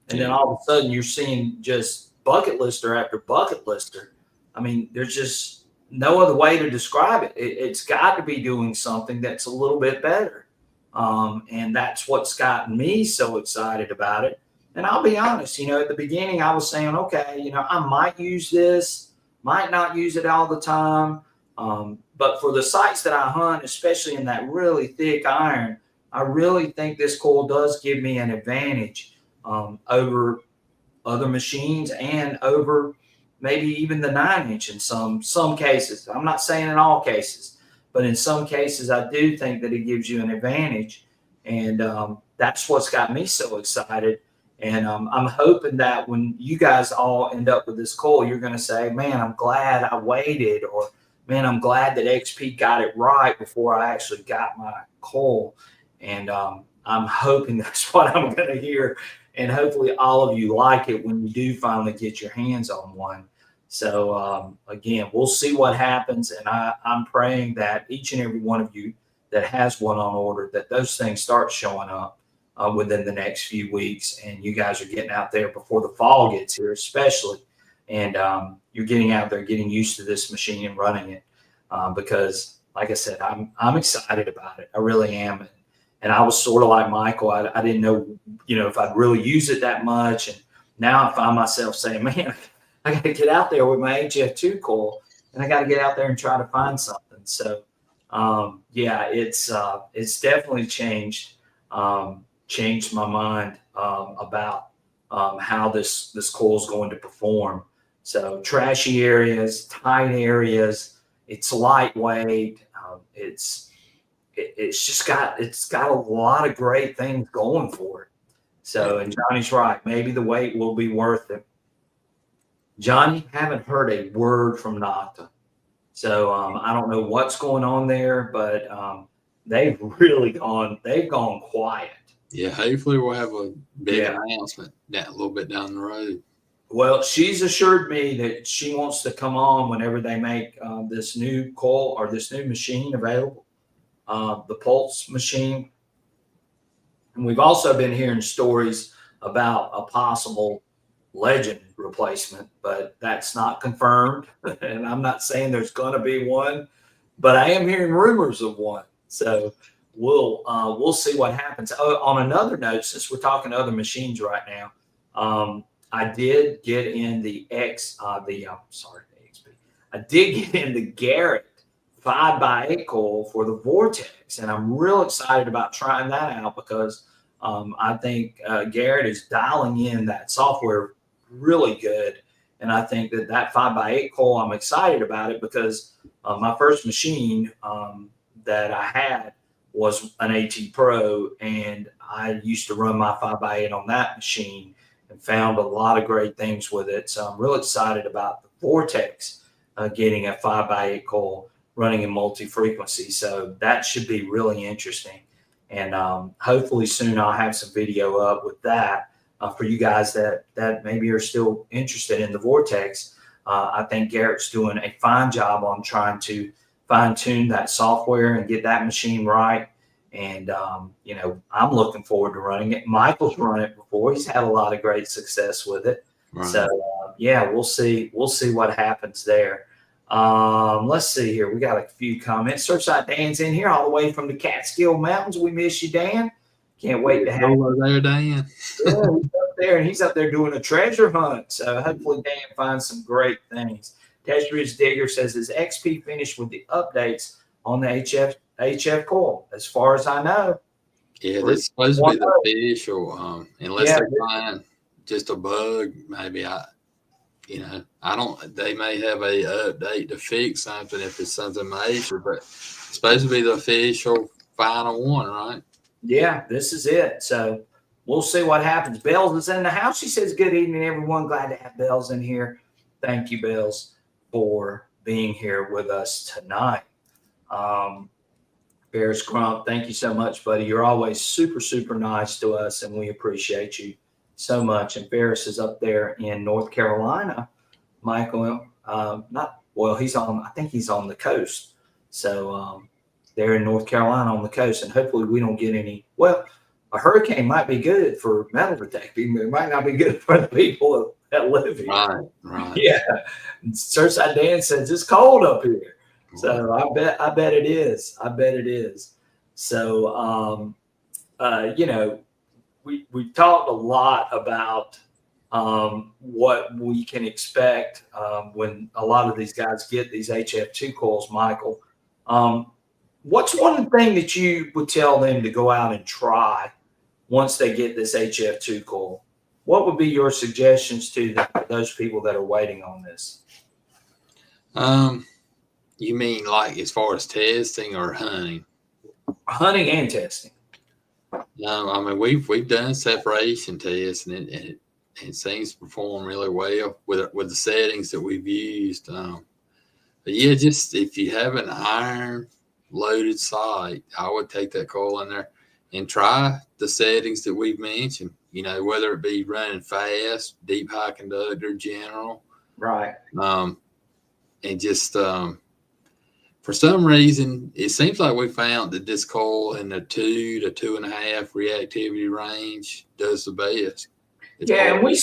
and then all of a sudden you're seeing just bucket lister after bucket lister. I mean, there's just no other way to describe it. It's got to be doing something that's a little bit better. And that's what's gotten me so excited about it. And I'll be honest, at the beginning I was saying, okay, I might use this, might not use it all the time. But for the sites that I hunt, especially in that really thick iron, I really think this coil does give me an advantage over other machines and over maybe even the 9-inch in some cases. I'm not saying in all cases, but in some cases, I do think that it gives you an advantage. And that's what's got me so excited. And I'm hoping that when you guys all end up with this coil, you're going to say, man, I'm glad I waited, or man, I'm glad that XP got it right before I actually got my coil. And I'm hoping that's what I'm going to hear. And hopefully all of you like it when you do finally get your hands on one. So again, we'll see what happens. And I'm praying that each and every one of you that has one on order, that those things start showing up within the next few weeks. And you guys are getting out there before the fall gets here, especially. And you're getting out there, getting used to this machine and running it. Because like I said, I'm excited about it. I really am. And I was sort of like Michael. I didn't know, if I'd really use it that much. And now I find myself saying, man, I got to get out there with my HF2 coil, and I got to get out there and try to find something. So, yeah, it's definitely changed my mind about how this coil is going to perform. So, trashy areas, tight areas, it's lightweight. It's got a lot of great things going for it. So, and Johnny's right. Maybe the wait will be worth it. Johnny, haven't heard a word from Nocta. So I don't know what's going on there, but they've gone quiet. Yeah, hopefully we'll have a big announcement a little bit down the road. Well, she's assured me that she wants to come on whenever they make this new coil or this new machine available, the Pulse machine. And we've also been hearing stories about a possible Legend replacement, but that's not confirmed. And I'm not saying there's going to be one, but I am hearing rumors of one. So we'll see what happens. On another note, since we're talking other machines right now, I did get in the I did get in the Garrett 5x8 coil for the Vortex, and I'm real excited about trying that out because I think Garrett is dialing in that software really good. And I think that 5x8 coil, I'm excited about it because my first machine that I had was an AT Pro, and I used to run my 5x8 on that machine and found a lot of great things with it. So I'm real excited about the Vortex getting a 5x8 coil running in multi-frequency. So that should be really interesting. And hopefully soon I'll have some video up with that for you guys that maybe are still interested in the Vortex. I think Garrett's doing a fine job on trying to fine-tune that software and get that machine right. And, I'm looking forward to running it. Michael's run it before. He's had a lot of great success with it. Right. So, we'll see what happens there. Let's see here. We got a few comments. Surfside Dan's in here all the way from the Catskill Mountains. We miss you, Dan. Can't wait to have you there, Dan. Yeah, he's up there, and he's up there doing a treasure hunt. So hopefully Dan finds some great things. Testrich Digger says, is XP finished with the updates on the HF coil? As far as I know. Yeah, that's supposed to be the official. Unless they find just a bug, maybe they may have a update to fix something if it's something major, but it's supposed to be the official final one, right? Yeah, this is it. So we'll see what happens. Bells is in the house. She says, good evening, everyone. Glad to have Bells in here. Thank you, Bells, for being here with us tonight. Ferris Crump, thank you so much, buddy. You're always super, super nice to us, and we appreciate you so much. And Ferris is up there in North Carolina. Michael, I think he's on the coast. So they're in North Carolina on the coast, and hopefully we don't get any. Well, a hurricane might be good for metal detecting, but it might not be good for the people that live here. Right. Yeah. Surfside Dan says it's cold up here. So I bet it is. I bet it is. So we talked a lot about what we can expect when a lot of these guys get these HF2 coils, Michael. What's one thing that you would tell them to go out and try once they get this HF2 coil? What would be your suggestions to those people that are waiting on this? You mean like as far as testing or hunting? Hunting and testing. No, I mean we've done separation tests, and it seems to perform really well with the settings that we've used. But yeah, just if you have an iron loaded sight, I would take that coil in there and try the settings that we've mentioned. Whether it be running fast, deep high conductor, general, right? And just for some reason, it seems like we found that this coil in the 2 to 2.5 reactivity range does the best. And we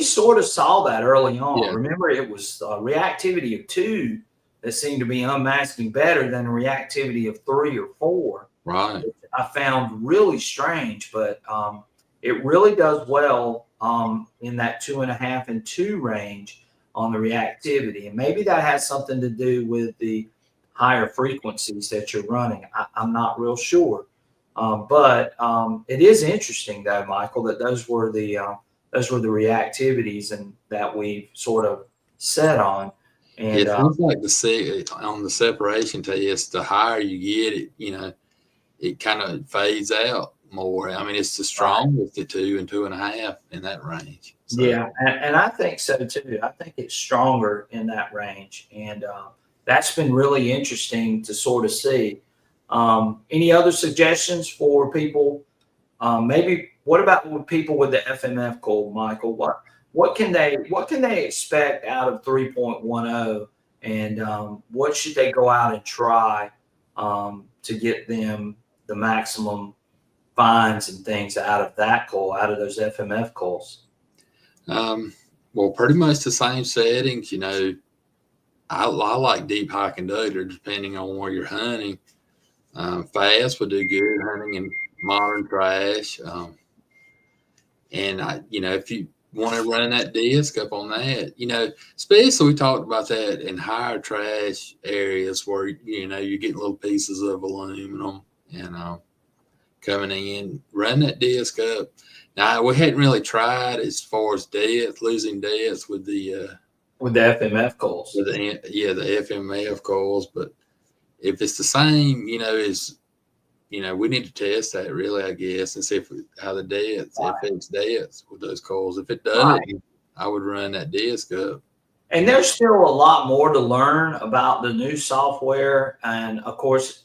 sort of saw that early on. Yeah. Remember, it was reactivity of 2 that seemed to be unmasking better than the reactivity of 3 or 4. Right. Which I found really strange, but it really does well in that 2.5 and 2 range on the reactivity, and maybe that has something to do with the higher frequencies that you're running. I'm not real sure, but it is interesting though, Michael, that those were the reactivities and that we sort of set on. And it seems like on the separation test, the higher you get it, it kind of fades out more. I mean, it's the strongest at 2 and 2.5 in that range. So. Yeah, and I think so too. I think it's stronger in that range, and that's been really interesting to sort of see. Any other suggestions for people? Maybe what about with people with the FMF coil, Michael? What can they expect out of 3.10, and what should they go out and try to get them the maximum finds and things out of that coil, out of those FMF coils? Well, pretty much the same settings. I like deep high conductor depending on where you're hunting. Fast would do good hunting in modern trash. And if you want to run that disc up on that, especially we talked about that in higher trash areas where, you're getting little pieces of aluminum and coming in, run that disc up. Now, we hadn't really tried as far as losing depth with the FMF coils. With the FMF coils, but if it's the same, we need to test that really, I guess, and see how the depth affects depth with those coils. If it does, I would run that disc up. And there's still a lot more to learn about the new software, and of course,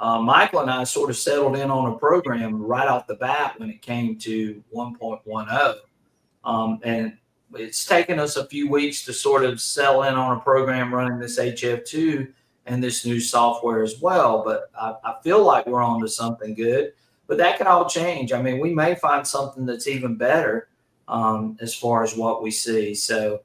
Michael and I sort of settled in on a program right off the bat when it came to 1.10. And it's taken us a few weeks to sort of settle in on a program running this HF2 and this new software as well. But I feel like we're on to something good. But that could all change. I mean, we may find something that's even better as far as what we see. So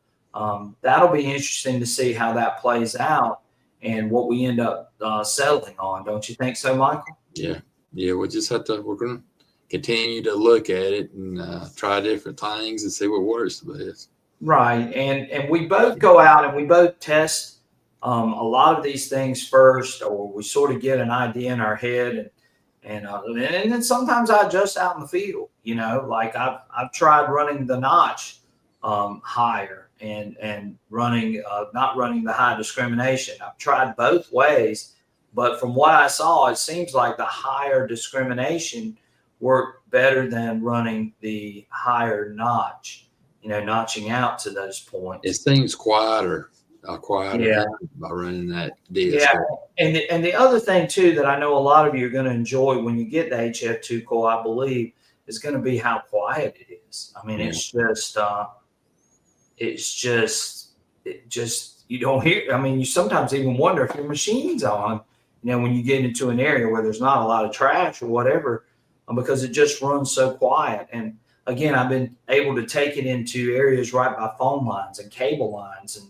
that'll be interesting to see how that plays out and what we end up settling on. Don't you think so, Michael? Yeah. We're going to continue to look at it and try different things and see what works the best. Right. And we both go out and we both test a lot of these things first, or we sort of get an idea in our head, and then sometimes I adjust out in the field. Like I've tried running the notch higher and running not running the high discrimination. I've tried both ways, but from what I saw, it seems like the higher discrimination worked better than running the higher notch, notching out to those points. It seems quieter Yeah. by running that disc. Yeah, and the other thing too that I know a lot of you are going to enjoy when you get the HF2 coil, I believe, is going to be how quiet it is. I mean, it's just you don't hear. I mean, you sometimes even wonder if your machine's on. When you get into an area where there's not a lot of trash or whatever, because it just runs so quiet. And again, I've been able to take it into areas right by phone lines and cable lines and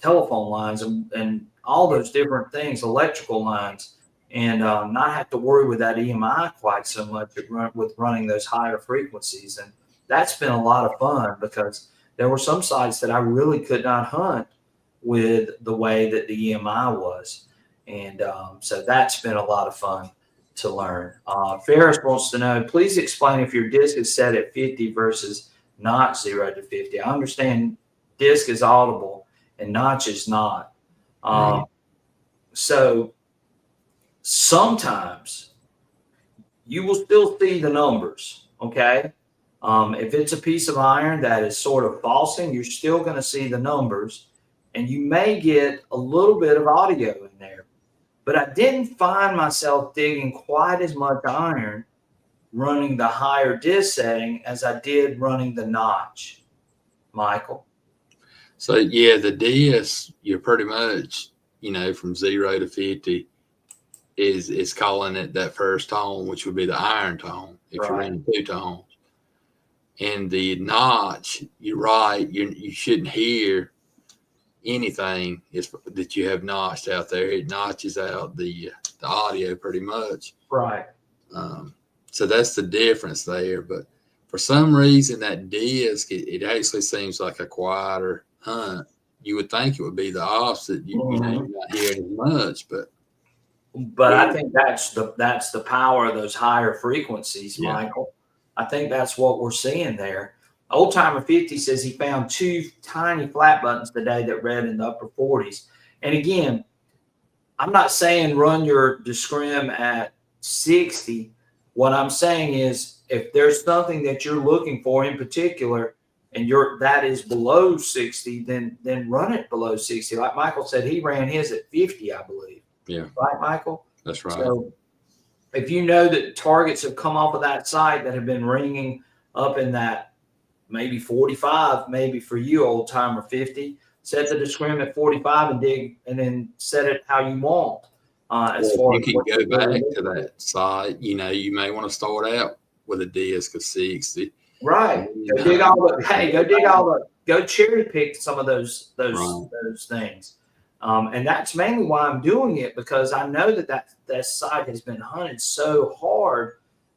telephone lines and all those different things, electrical lines, and not have to worry with that EMI quite so much with running those higher frequencies. And that's been a lot of fun because there were some sites that I really could not hunt with the way that the EMI was. And so that's been a lot of fun to learn. Ferris wants to know, please explain if your disc is set at 50 versus not 0 to 50. I understand disc is audible and notch is not. So sometimes you will still see the numbers, okay? If it's a piece of iron that is sort of falsing, you're still going to see the numbers, and you may get a little bit of audio in there. But I didn't find myself digging quite as much iron running the higher disc setting as I did running the notch, Michael. So yeah, the disc, you're pretty much, from 0 to 50 is calling it that first tone, which would be the iron tone if you're running 2 tones. And the notch, you're right, you shouldn't hear anything that you have notched out there. It notches out the audio pretty much. Right. So that's the difference there. But for some reason, that disc, it actually seems like a quieter hunt. You would think it would be the opposite. You're not hearing as much, but I think that's the power of those higher frequencies, Michael. I think that's what we're seeing there. Old Timer 50 says he found 2 tiny flat buttons today that read in the upper 40s. And again, I'm not saying run your discrim at 60. What I'm saying is if there's something that you're looking for in particular and that is below 60, then run it below 60. Like Michael said, he ran his at 50, I believe. Yeah. Right, Michael? That's right. So if you know that targets have come off of that site that have been ringing up in that maybe 45, maybe for you, Old Timer 50, set the discrim at 45 and dig, and then set it how you want. You can go back to that site. You may want to start out with a disc of 60. Right. Go cherry pick some of those things. And that's mainly why I'm doing it, because I know that site has been hunted so hard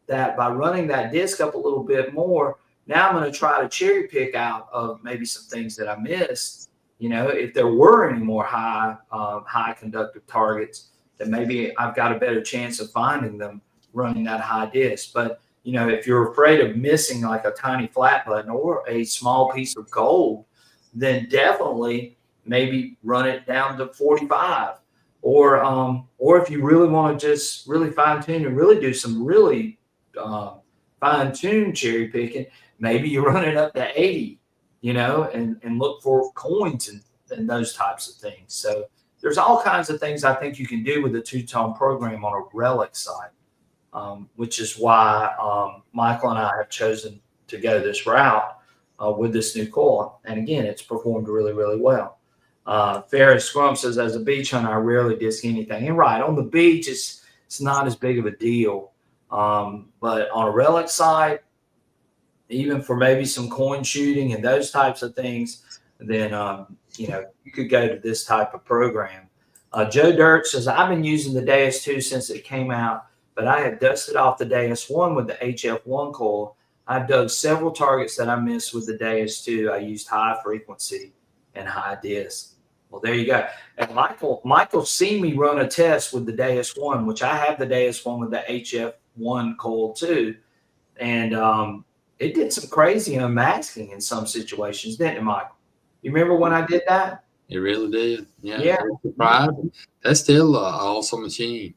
that by running that disc up a little bit more, now I'm going to try to cherry pick out of maybe some things that I missed. If there were any more high conductive targets, then maybe I've got a better chance of finding them running that high disc. But if you're afraid of missing like a tiny flat button or a small piece of gold, then definitely maybe run it down to 45. Or if you really want to just really fine tune and really do some really fine tune cherry picking, maybe you run it up to 80, and look for coins and those types of things. So there's all kinds of things I think you can do with the 2-tone program on a Relic site, which is why Michael and I have chosen to go this route with this new coil. And again, it's performed really, really well. Ferris Scrum says, as a beach hunter, I rarely disc anything. And right, on the beach, it's not as big of a deal. But on a Relic site, even for maybe some coin shooting and those types of things, then you could go to this type of program. Joe Dirt says, I've been using the Deus II since it came out, but I have dusted off the Deus I with the HF1 coil. I've dug several targets that I missed with the Deus II. I used high frequency and high disc. Well, there you go. And Michael seen me run a test with the Deus I, which I have the Deus I with the HF1 coil too. And it did some crazy unmasking in some situations, didn't it, Michael? You remember when I did that? It really did. Yeah. Yeah. Surprising. That's still an awesome machine.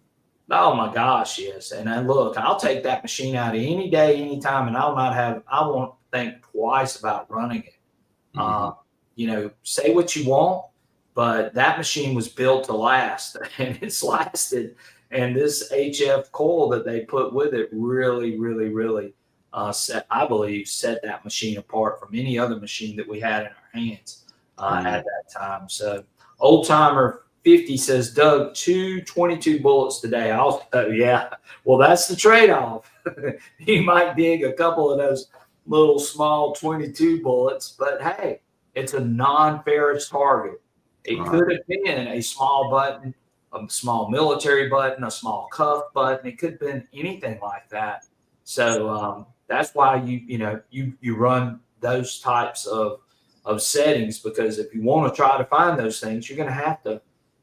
Oh my gosh, yes. And then look, I'll take that machine out any day, anytime, and I won't think twice about running it. You know, say what you want, but that machine was built to last, and it's lasted. And this HF coil that they put with it really, really, really I believe, set that machine apart from any other machine that we had in our hands at that time. So, old timer 50 says, Doug, 22 bullets today. Yeah. Well, that's the trade off. You might dig a couple of those little small 22 bullets, but hey, it's a non-ferrous target. It could have been a small button, a small military button, a small cuff button. It could have been anything like that. So that's why you run those types of settings, because if you want to try to find those things, you're going to have to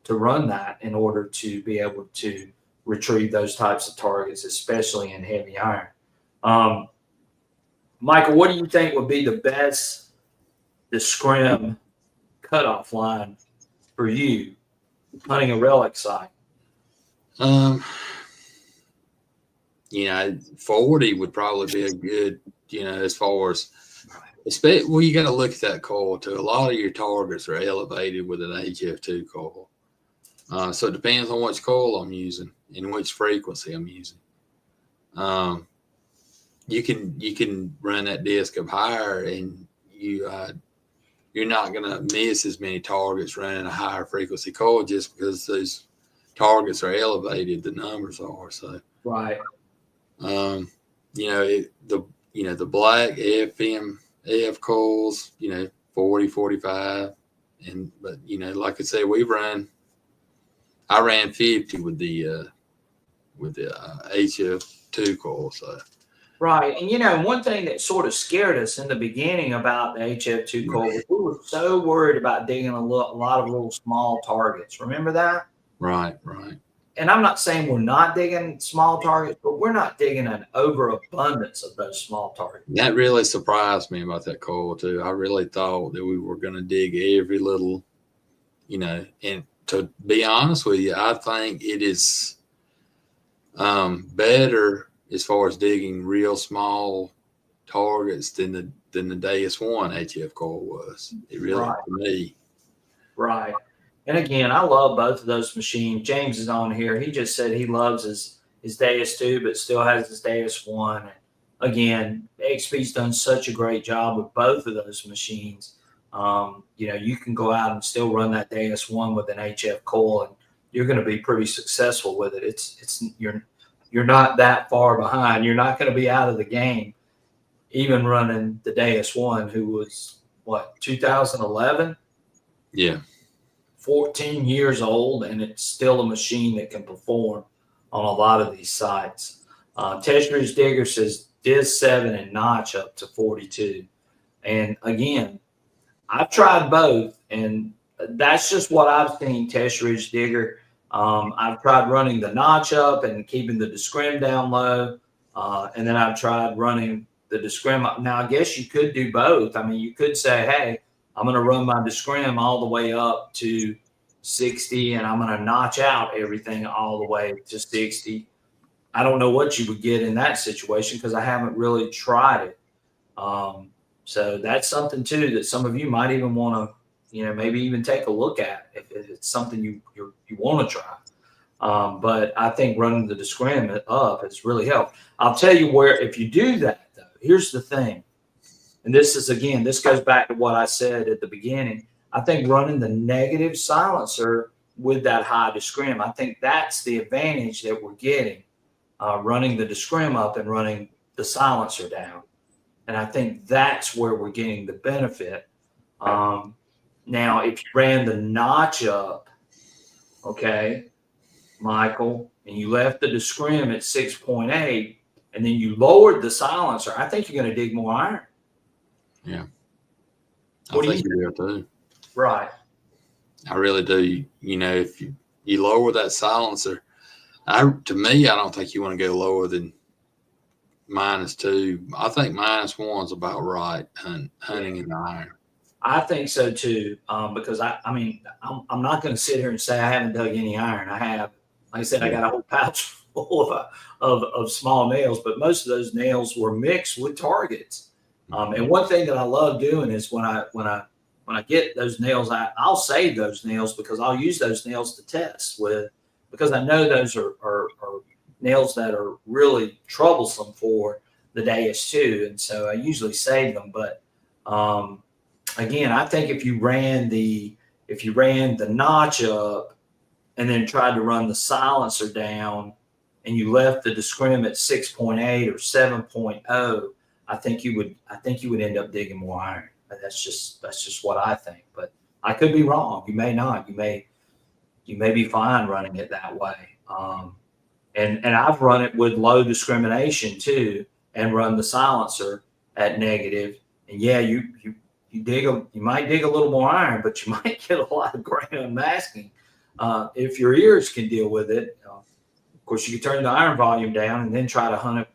run that in order to be able to retrieve those types of targets, especially in heavy iron. Michael, what do you think would be the best scrim cutoff line for you hunting a relic site? 40 would probably be a good, as far as, well, you got to look at that coil too. A lot of your targets are elevated with an HF2 coil. So it depends on which coil I'm using and which frequency I'm using. You can run that disc up higher, and you're not going to miss as many targets running a higher frequency coil just because those targets are elevated. The numbers are so right. The black FM AF coils, 40, 45, but like I say, I ran 50 with the HF2 coil. So. Right. And, one thing that sort of scared us in the beginning about the HF2 coil was we were so worried about digging a lot of little small targets. Remember that? Right. And I'm not saying we're not digging small targets, but we're not digging an overabundance of those small targets. That really surprised me about that coil, too. I really thought that we were going to dig every little, and to be honest with you, I think it is better as far as digging real small targets than the Deus I HF coil was. It really, to me. Right. And again, I love both of those machines. James is on here. He just said he loves his Deus II, but still has his Deus I. Again, XP's done such a great job with both of those machines. You can go out and still run that Deus I with an HF coil, and you're going to be pretty successful with it. You're not that far behind. You're not going to be out of the game, even running the Deus I, who was, 2011? Yeah. 14 years old, and it's still a machine that can perform on a lot of these sites. Testra's Digger says Diz 7 and notch up to 42. And again, I've tried both, and that's just what I've seen, Testra's Digger. I've tried running the notch up and keeping the discrim down low. And then I've tried running the discrim up. Now, I guess you could do both. I mean, you could say, hey, I'm going to run my discrim all the way up to 60, and I'm going to notch out everything all the way to 60. I don't know what you would get in that situation because I haven't really tried it. So that's something, too, that some of you might even want to, maybe even take a look at if it's something you want to try. But I think running the discrim up has really helped. I'll tell you where, if you do that, though, here's the thing. And this goes back to what I said at the beginning. I think running the negative silencer with that high discrim, I think that's the advantage that we're getting, running the discrim up and running the silencer down. And I think that's where we're getting the benefit. Now, if you ran the notch up, okay, Michael, and you left the discrim at 6.8, and then you lowered the silencer, I think you're going to dig more iron. Yeah. I think you will too. Right. I really do. If you lower that silencer, to me, I don't think you want to go lower than -2. I think -1 is about right. Hunting in the iron. I think so too, because I mean, I'm not going to sit here and say I haven't dug any iron. I have. Like I said, I got a whole pouch full of small nails, but most of those nails were mixed with targets. And one thing that I love doing is when I get those nails, I'll save those nails because I'll use those nails to test with, because I know those are nails that are really troublesome for the Deus II, and so I usually save them. But again, I think if you ran the notch up and then tried to run the silencer down and you left the discrim at 6.8 or 7.0, I think you would end up digging more iron. That's just what I think. But I could be wrong. You may not. You may be fine running it that way. And I've run it with low discrimination too, and run the silencer at negative. And yeah, you might dig a little more iron, but you might get a lot of grain unmasking if your ears can deal with it. Of course, you can turn the iron volume down and then try to hunt it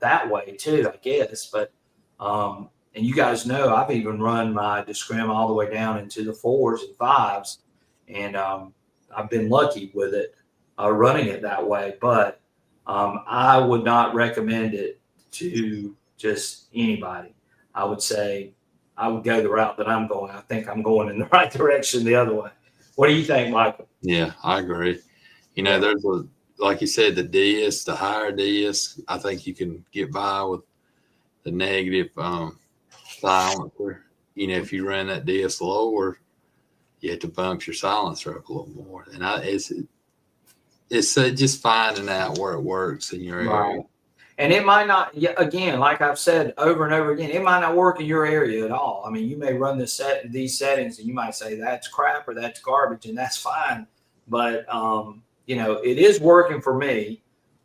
that way too, I guess. But and you guys know I've even run my discrim all the way down into the 4s and 5s, and I've been lucky with it running it that way. But I would not recommend it to just anybody. I would say I would go the route that I'm going. I think I'm going in the right direction the other way. What do you think, Michael? Yeah, I agree. There's like you said, the higher DS, I think you can get by with the negative silencer. If you run that DS lower, you have to bump your silencer up a little more. And it's just finding out where it works in your area. Right. And it might not, again, like I've said over and over again, it might not work in your area at all. I mean, you may run these settings and you might say that's crap or that's garbage, and that's fine. But, it is working for me.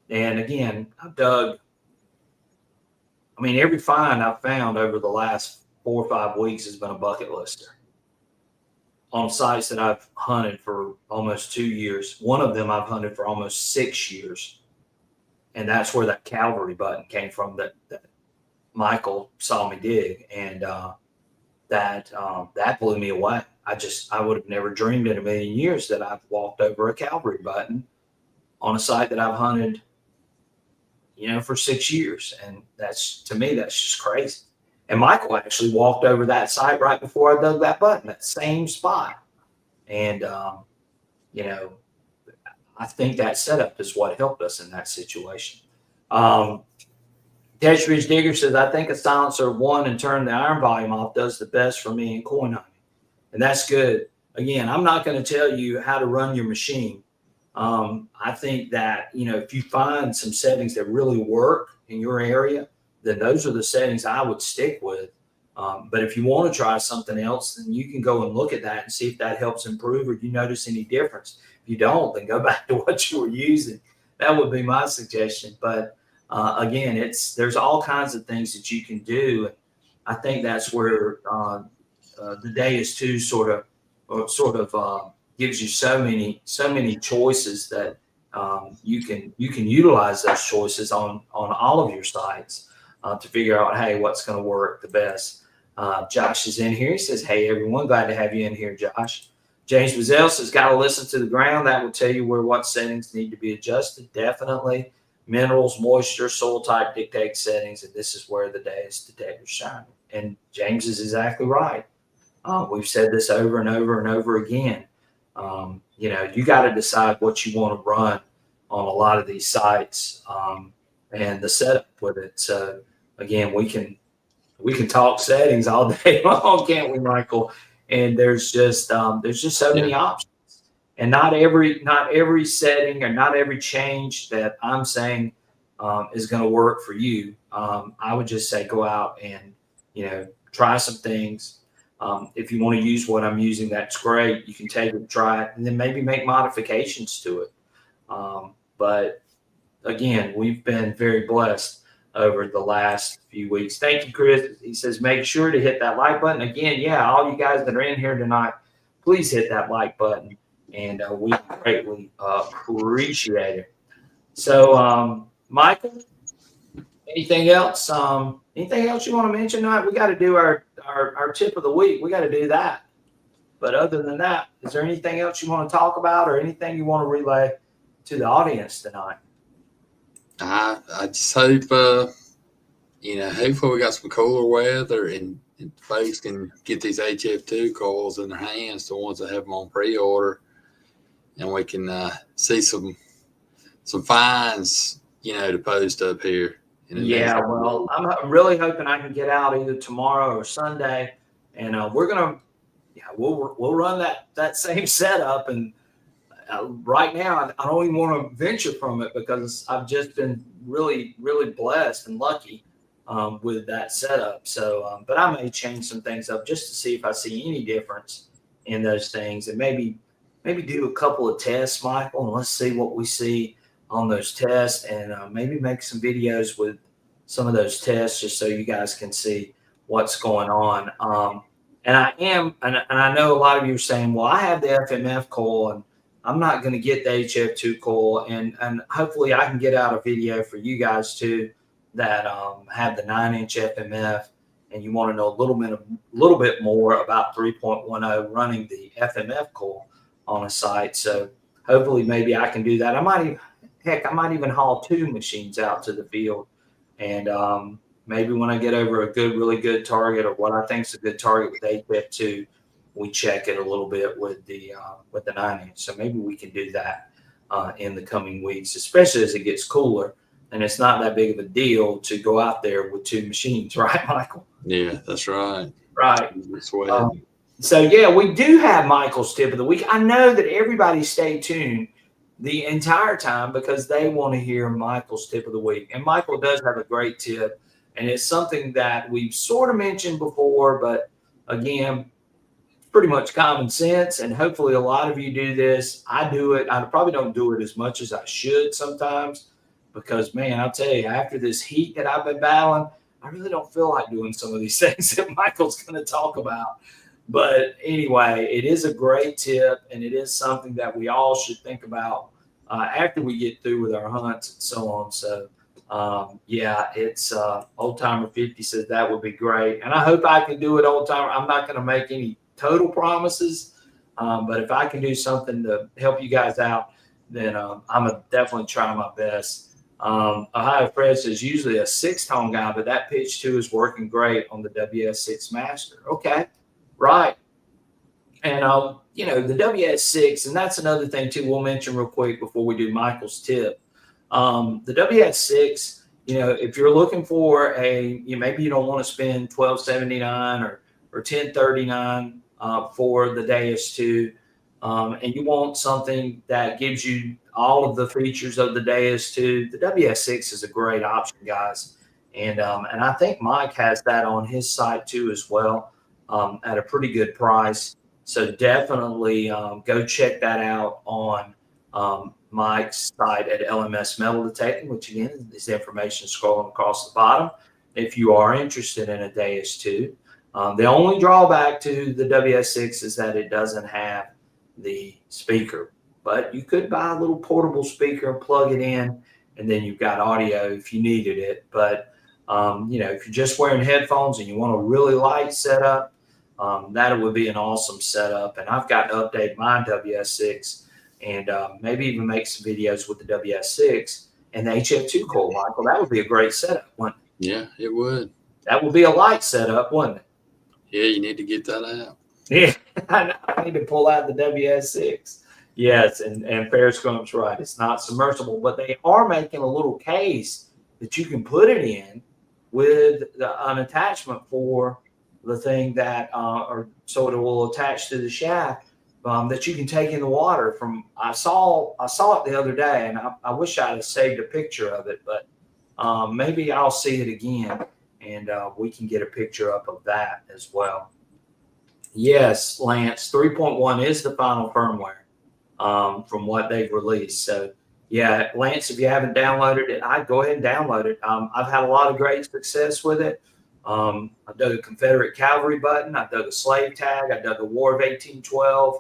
And again, I've dug, every find I've found over the last 4 or 5 weeks has been a bucket lister on sites that I've hunted for almost 2 years. One of them I've hunted for almost 6 years. And that's where that Calvary button came from that Michael saw me dig. And that blew me away. I would have never dreamed in a million years that I've walked over a Calvary button on a site that I've hunted, for 6 years. And to me, that's just crazy. And Michael actually walked over that site right before I dug that button, that same spot. And, I think that setup is what helped us in that situation. Tetridge Digger says, I think a silencer one and turn the iron volume off does the best for me in coin hunting. And that's good. Again, I'm not going to tell you how to run your machine. I think that, if you find some settings that really work in your area, then those are the settings I would stick with. But if you want to try something else, then you can go and look at that and see if that helps improve or you notice any difference. If you don't, then go back to what you were using. That would be my suggestion. But again, there's all kinds of things that you can do. I think that's where the Deus II sort of gives you so many choices that you can utilize those choices on all of your sites to figure out, hey, what's going to work the best. Josh is in here. He says, hey, everyone, glad to have you in here, Josh. James Bazell says, got to listen to the ground. That will tell you what settings need to be adjusted. Definitely. Minerals, moisture, soil type dictate settings, and this is where the Deus detector shine. And James is exactly right. We've said this over and over and over again. You got to decide what you want to run on a lot of these sites and the setup with it. So again, we can talk settings all day long, can't we, Michael? And there's just so many options. And not every setting or not every change that I'm saying is going to work for you. I would just say go out and try some things. If you want to use what I'm using, that's great. You can take it, try it, and then maybe make modifications to it. But again, we've been very blessed over the last few weeks. Thank you, Chris. He says, make sure to hit that like button. Again, all you guys that are in here tonight, please hit that like button, and we greatly appreciate it. So, Michael, Anything else? Anything else you want to mention? We got to do our tip of the week. We got to do that. But other than that, is there anything else you want to talk about or anything you want to relay to the audience tonight? I just hope, hopefully we got some cooler weather and folks can get these HF2 coils in their hands, the ones that have them on pre-order, and we can see some finds, to post up here. Yeah, well, I'm really hoping I can get out either tomorrow or Sunday, and we'll run that same setup. And right now, I don't even want to venture from it because I've just been really, really blessed and lucky with that setup. So, but I may change some things up just to see if I see any difference in those things, and maybe do a couple of tests, Michael, and let's see what we see on those tests, and maybe make some videos with some of those tests just so you guys can see what's going on. And I know a lot of you are saying, well, I have the FMF coil and I'm not going to get the HF2 coil, and hopefully I can get out a video for you guys too that have the 9-inch FMF, and you want to know a little bit more about 3.10 running the FMF coil on a site. So hopefully maybe I can do that. I might even haul 2 machines out to the field, and maybe when I get over a really good target, or what I think is a good target with HF2, we check it a little bit with the 9-inch. So maybe we can do that in the coming weeks, especially as it gets cooler and it's not that big of a deal to go out there with 2 machines, right, Michael? Yeah, that's right. Right. So yeah, we do have Michael's tip of the week. I know that everybody stay tuned the entire time because they want to hear Michael's tip of the week. And Michael does have a great tip, and it's something that we've sort of mentioned before, but again, pretty much common sense. And hopefully a lot of you do this. I do it. I probably don't do it as much as I should sometimes because, man, I'll tell you, after this heat that I've been battling, I really don't feel like doing some of these things that Michael's going to talk about. But anyway, it is a great tip, and it is something that we all should think about after we get through with our hunts and so on. So, yeah, it's Old Timer 50 says that would be great. And I hope I can do it, Old Timer. I'm not going to make any total promises, but if I can do something to help you guys out, then I'm going to definitely try my best. Ohio Fred says usually a 6-tone guy, but that pitch too is working great on the WS6 Master. Okay. Right. And, the WS6, and that's another thing too, we'll mention real quick before we do Michael's tip. The WS6, if you're looking for maybe you don't want to spend $12.79 or $10.39 for the Deus 2, and you want something that gives you all of the features of the Deus 2, the WS6 is a great option, guys. And I think Mike has that on his site too as well. At a pretty good price. So definitely go check that out on Mike's site at LMS Metal Detecting, which again is information scrolling across the bottom. If you are interested in a Deus 2, the only drawback to the WS6 is that it doesn't have the speaker, but you could buy a little portable speaker and plug it in, and then you've got audio if you needed it. But if you're just wearing headphones and you want a really light setup, that would be an awesome setup. And I've got to update my WS6 and maybe even make some videos with the WS6 and the HF2 coil, Michael. That would be a great setup, wouldn't it? Yeah, it would. That would be a light setup, wouldn't it? Yeah, you need to get that out. Yeah, I need to pull out the WS6. Yes, and Fair Scrump's right. It's not submersible, but they are making a little case that you can put it in with an attachment for the thing that, or so it will attach to the shaft that you can take in the water. I saw it the other day, and I wish I had saved a picture of it, but maybe I'll see it again, and we can get a picture up of that as well. Yes, Lance, 3.1 is the final firmware from what they've released. So yeah, Lance, if you haven't downloaded it, I'd go ahead and download it. I've had a lot of great success with it. I dug a Confederate cavalry button. I dug a slave tag. I dug a War of 1812.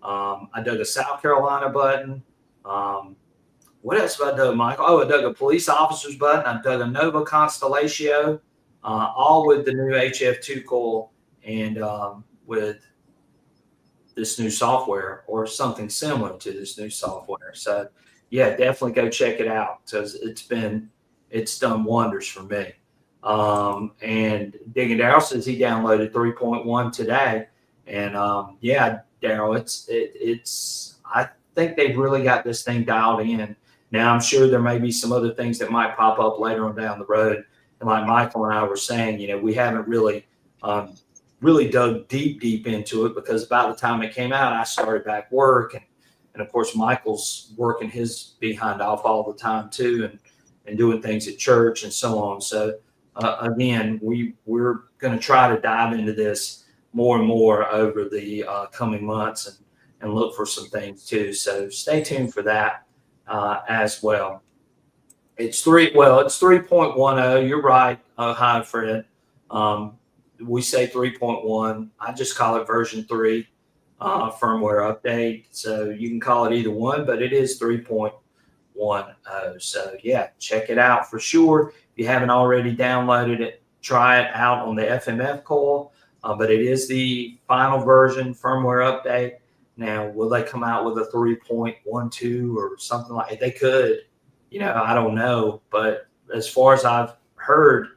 I dug a South Carolina button. what else have I dug, Michael? Oh, I dug a police officer's button. I dug a Nova Constellatio, all with the new HF2 coil and with this new software or something similar to this new software. So yeah, definitely go check it out because it's done wonders for me. And Digging Daryl says he downloaded 3.1 today, and yeah, Daryl, it's I think they've really got this thing dialed in. Now I'm sure there may be some other things that might pop up later on down the road, and like Michael and I were saying, we haven't really dug deep into it because about the time it came out, I started back work, and of course Michael's working his behind off all the time too, and doing things at church and so on. So again, we're going to try to dive into this more and more over the coming months and look for some things too. So stay tuned for that as well. It's 3.10. You're right. Hi, Fred. We say 3.1. I just call it version 3 firmware update. So you can call it either one, but it is 3.10. So yeah, check it out for sure. If you haven't already downloaded it, try it out on the FMF coil. But it is the final version firmware update. Now, will they come out with a 3.12 or something like that? They could, I don't know. But as far as I've heard,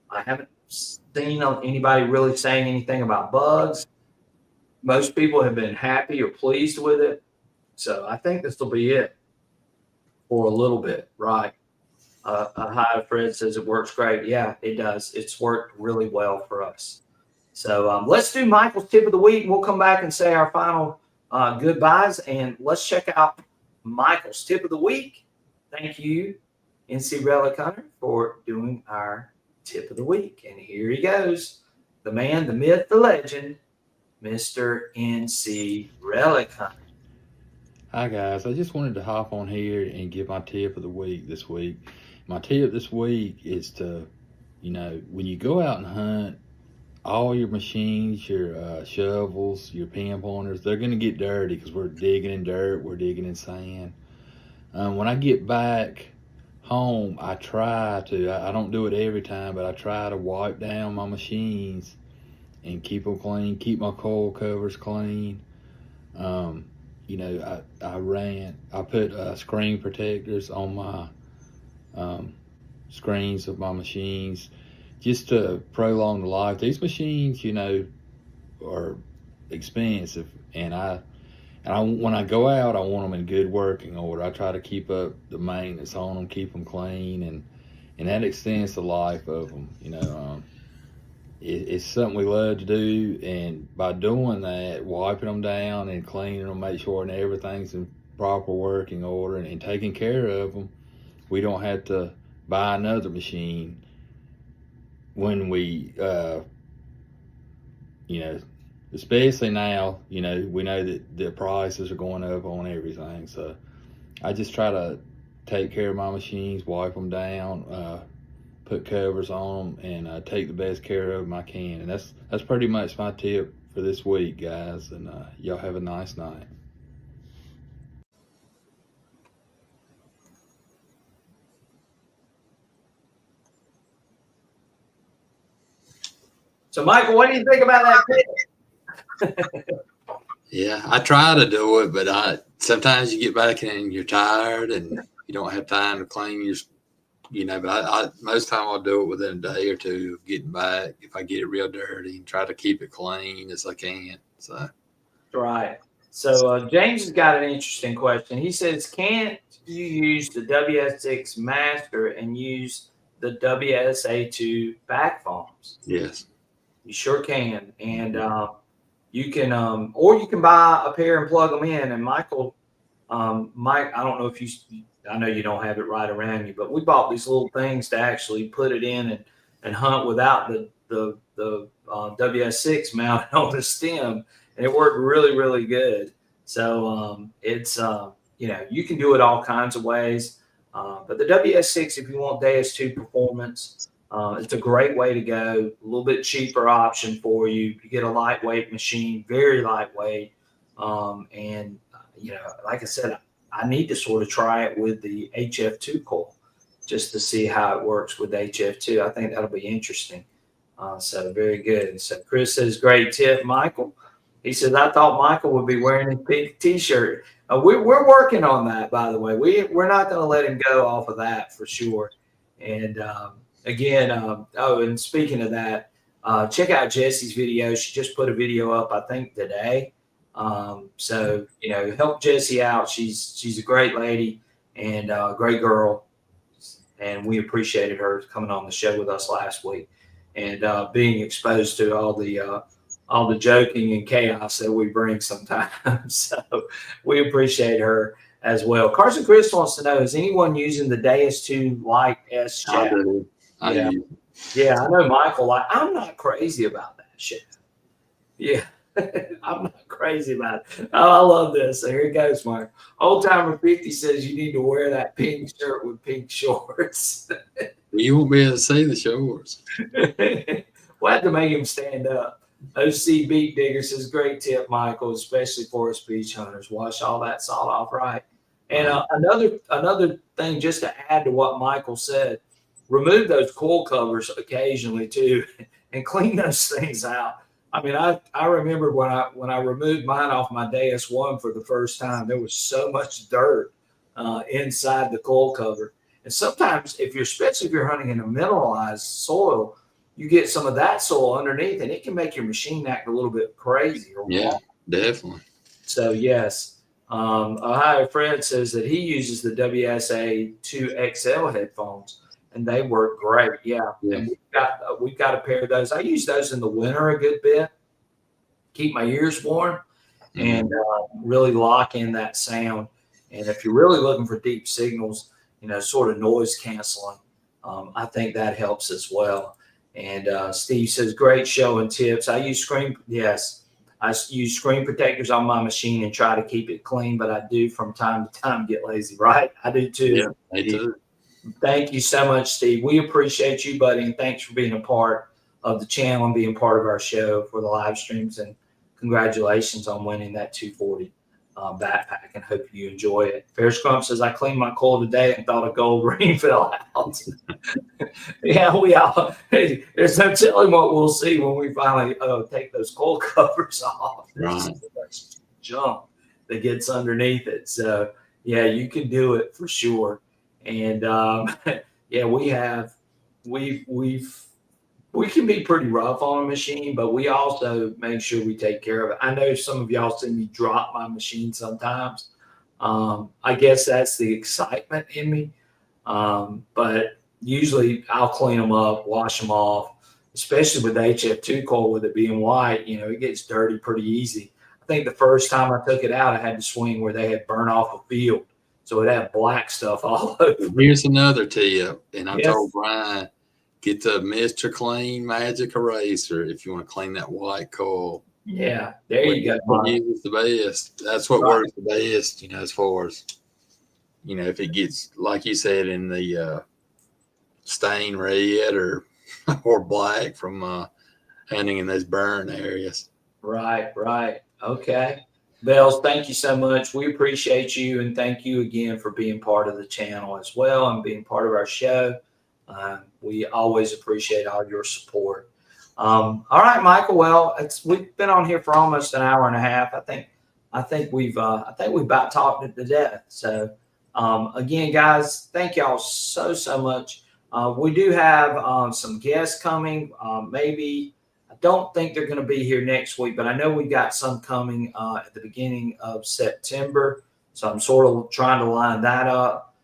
I haven't seen anybody really saying anything about bugs. Most people have been happy or pleased with it. So I think this will be it for a little bit, right? Hi, Fred says it works great. Yeah, it does. It's worked really well for us. So let's do Michael's tip of the week. We'll come back and say our final goodbyes, and let's check out Michael's tip of the week. Thank you, NC Relic Hunter, for doing our tip of the week. And here he goes. The man, the myth, the legend, Mr. NC Relic Hunter. Hi, guys. I just wanted to hop on here and give my tip of the week this week. My tip this week is to, when you go out and hunt, all your machines, your shovels, your pinpointers, they're going to get dirty because we're digging in dirt, we're digging in sand. When I get back home, I try to, I don't do it every time, but I try to wipe down my machines and keep them clean, keep my coil covers clean. I put screen protectors on my screens of my machines just to prolong the life. These machines, are expensive, and when I go out, I want them in good working order. I try to keep up the maintenance on them, keep them clean, and that extends the life of them. It's something we love to do, and by doing that, wiping them down and cleaning them, make sure everything's in proper working order and taking care of them, we don't have to buy another machine when we, especially now, we know that the prices are going up on everything. So I just try to take care of my machines, wipe them down, put covers on them, and take the best care of them I can. And that's pretty much my tip for this week, guys. And y'all have a nice night. So, Michael, what do you think about that tip? Yeah, I try to do it, but sometimes you get back and you're tired and you don't have time to clean your, but I most time I'll do it within a day or two of getting back if I get it real dirty and try to keep it clean as I can. So, right. So James has got an interesting question. He says, can't you use the WS6 master and use the WSA2 back foams? yes. You sure can. And you can, or you can buy a pair and plug them in. And Michael, Mike, I don't know if I know you don't have it right around you, but we bought these little things to actually put it in and hunt without the WS6 mounted on the stem. And it worked really, really good. So it's, you can do it all kinds of ways. But the WS6, if you want Deus II performance, it's a great way to go. A little bit cheaper option for you. You get a lightweight machine, very lightweight. And, like I said, I need to sort of try it with the HF2 coil just to see how it works with HF2. I think that'll be interesting. So very good. So Chris says, great tip, Michael. He says, I thought Michael would be wearing his pink T-shirt. We're working on that, by the way. We're not going to let him go off of that for sure. And again, and speaking of that, check out Jessie's video. She just put a video up, I think, today. So, help Jessie out. She's a great lady and a great girl. And we appreciated her coming on the show with us last week and being exposed to all the joking and chaos that we bring sometimes. So we appreciate her as well. Carson Chris wants to know, is anyone using the Deus II Lite S chat? Yeah, I know Michael. I'm not crazy about that shit. Yeah, I'm not crazy about it. Oh, I love this. So here it goes, Mark. Old Timer 50 says you need to wear that pink shirt with pink shorts. You won't be able to see the shorts. We'll have to make him stand up. OC Beat Digger says, great tip, Michael, especially for us beach hunters. Wash all that salt off right. And another thing, just to add to what Michael said, remove those coil covers occasionally too, and clean those things out. I mean, I remember when I removed mine off my Deus I for the first time, there was so much dirt inside the coil cover. And sometimes, especially if you're hunting in a mineralized soil, you get some of that soil underneath, and it can make your machine act a little bit crazy. Yeah, definitely. So yes, Ohio Fred says that he uses the WSA 2 XL headphones, and they work great. Yeah. And we've got a pair of those. I use those in the winter a good bit, keep my ears warm, and really lock in that sound. And if you're really looking for deep signals, sort of noise canceling, I think that helps as well. And Steve says, great show and tips. I use screen protectors on my machine and try to keep it clean, but I do from time to time get lazy, right? I do too. Yeah, I do. Thank you so much, Steve. We appreciate you, buddy, and thanks for being a part of the channel and being part of our show for the live streams. And congratulations on winning that 240 backpack, and hope you enjoy it. Fair Scrump says, I cleaned my coil today and thought a gold ring fell out. Yeah, we all. There's no telling what we'll see when we finally take those coil covers off. Right. There's junk that gets underneath it. So yeah, you can do it for sure. And yeah, we can be pretty rough on a machine, but we also make sure we take care of it. I know some of y'all see me drop my machine sometimes. I guess that's the excitement in me. But usually I'll clean them up, wash them off, especially with the HF2 coil, with it being white, it gets dirty pretty easy. I think the first time I took it out, I had to swing where they had burnt off a field. So it had black stuff all over. Here's another tip, and I told Brian, get the Mr. Clean Magic Eraser if you want to clean that white coil. Yeah, there you go. It's the best. That's what works the best, as far as, if it gets, like you said, in the stain red or black from hunting in those burn areas. Right. Okay. Bells, thank you so much. We appreciate you, and thank you again for being part of the channel as well and being part of our show. We always appreciate all your support. All right, Michael. Well, we've been on here for almost an hour and a half. I think we've about talked it to death. So again, guys, thank y'all so much. We do have some guests coming. Maybe I don't think they're going to be here next week, but I know we've got some coming at the beginning of September. So I'm sort of trying to line that up.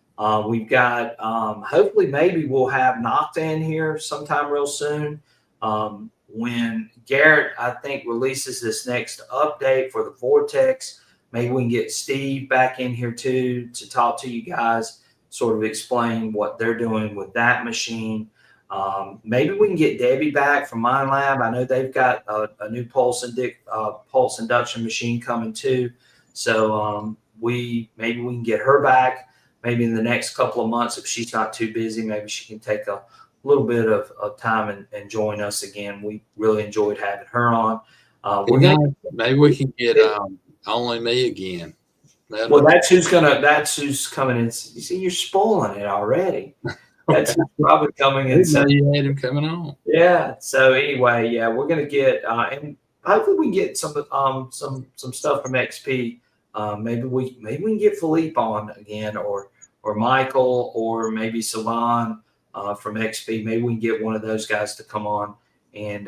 We've got, hopefully maybe we'll have Nocta in here sometime real soon. When Garrett, I think, releases this next update for the Vortex, maybe we can get Steve back in here too to talk to you guys, sort of explain what they're doing with that machine. Maybe we can get Debbie back from Mind Lab. I know they've got a new pulse induction machine coming too. So maybe we can get her back. Maybe in the next couple of months, if she's not too busy, maybe she can take a little bit of time and join us again. We really enjoyed having her on. Maybe we can get only me again. Well, that's who's coming in. You see, you're spoiling it already. That's who's probably coming in. So you had him coming on. Yeah. So anyway, yeah, we're gonna get and hopefully we can get some stuff from XP. Maybe we can get Philippe on again, or Michael, or maybe Savan from XP. Maybe we can get one of those guys to come on and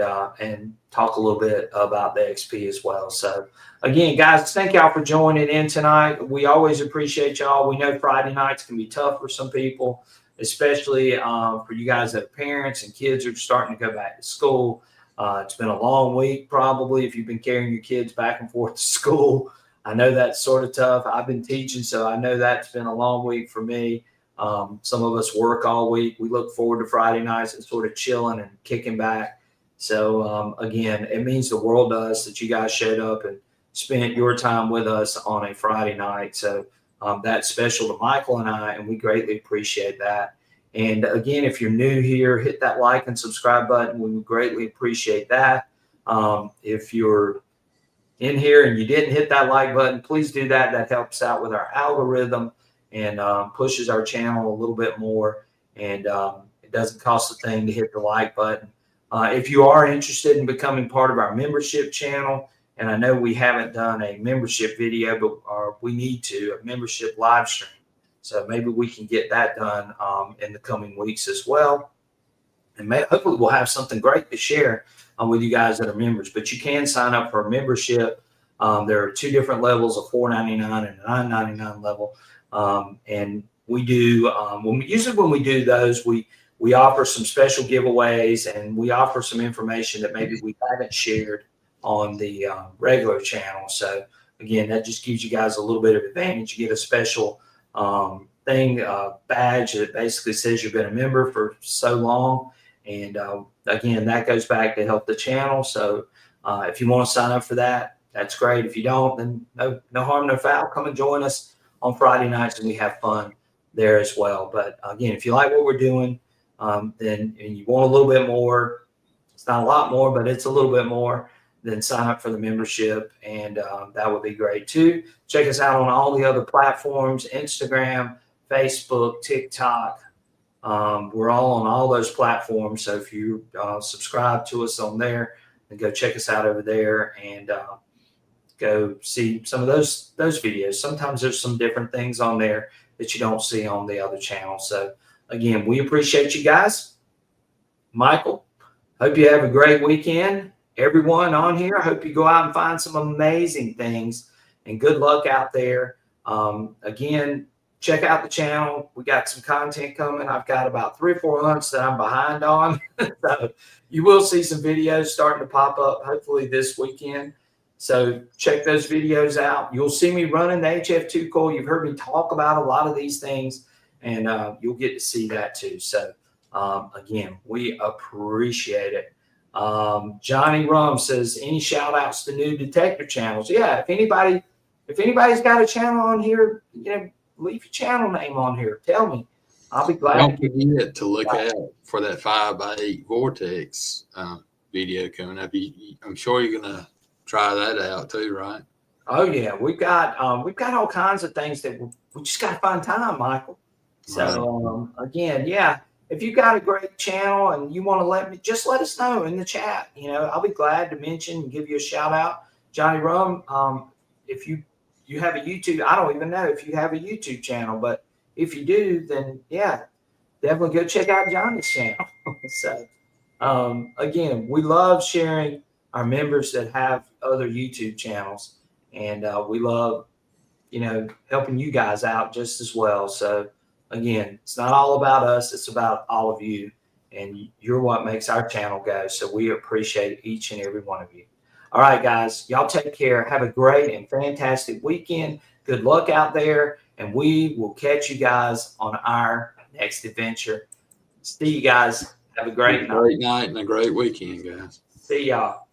talk a little bit about the XP as well. So again, guys, thank y'all for joining in tonight. We always appreciate y'all. We know Friday nights can be tough for some people, especially for you guys that are parents and kids are starting to go back to school. It's been a long week, probably, if you've been carrying your kids back and forth to school. I know that's sort of tough. I've been teaching, so I know that's been a long week for me. Some of us work all week. We look forward to Friday nights and sort of chilling and kicking back. So, again, it means the world to us that you guys showed up and spent your time with us on a Friday night. So that's special to Michael and I, and we greatly appreciate that. And again, if you're new here, hit that like and subscribe button. We would greatly appreciate that. If you're in here and you didn't hit that like button, please do that. That helps out with our algorithm and pushes our channel a little bit more. And it doesn't cost a thing to hit the like button. If you are interested in becoming part of our membership channel, and I know we haven't done a membership video, but we need to, a membership live stream. So maybe we can get that done in the coming weeks as well. And hopefully we'll have something great to share with you guys that are members. But you can sign up for a membership. There are 2 different levels, a $4.99 and a $9.99 level. And we do, usually when we do those, we offer some special giveaways, and we offer some information that maybe we haven't shared on the regular channel. So again, that just gives you guys a little bit of advantage. You get a special badge that basically says you've been a member for so long. And again, that goes back to help the channel. So if you want to sign up for that, that's great. If you don't, then no harm, no foul. Come and join us on Friday nights, and we have fun there as well. But again, if you like what we're doing, then and you want a little bit more, it's not a lot more, but it's a little bit more, then sign up for the membership, and that would be great too. Check us out on all the other platforms: Instagram, Facebook, TikTok. We're all on all those platforms. So if you subscribe to us on there, then go check us out over there and go see some of those videos. Sometimes there's some different things on there that you don't see on the other channels. So again, we appreciate you guys. Michael, hope you have a great weekend. Everyone on here, I hope you go out and find some amazing things, and good luck out there. Again, check out the channel. We got some content coming. I've got about 3 or 4 months that I'm behind on. So you will see some videos starting to pop up hopefully this weekend. So check those videos out. You'll see me running the HF2 coil. You've heard me talk about a lot of these things, and you'll get to see that too. So again, we appreciate it. Johnny Rum says, any shout outs to new detector channels? Yeah, if anybody's got a channel on here, leave your channel name on here. Tell me. I'll be glad. Don't forget to look out for that 5x8 vortex video coming up. I'm sure you're gonna try that out too, right? Oh yeah, we've got all kinds of things that we just got to find time, Michael. So again, yeah. If you got a great channel and you want to let us know in the chat. I'll be glad to mention and give you a shout out. Johnny Rum, if you have a YouTube, I don't even know if you have a YouTube channel, but if you do, then yeah, definitely go check out Johnny's channel. So again, we love sharing our members that have other YouTube channels, and we love, helping you guys out just as well. So again, it's not all about us. It's about all of you, and you're what makes our channel go. So we appreciate each and every one of you. All right, guys, y'all take care. Have a great and fantastic weekend. Good luck out there, and we will catch you guys on our next adventure. See you guys. Have a great night. Great night and a great weekend, guys. See y'all.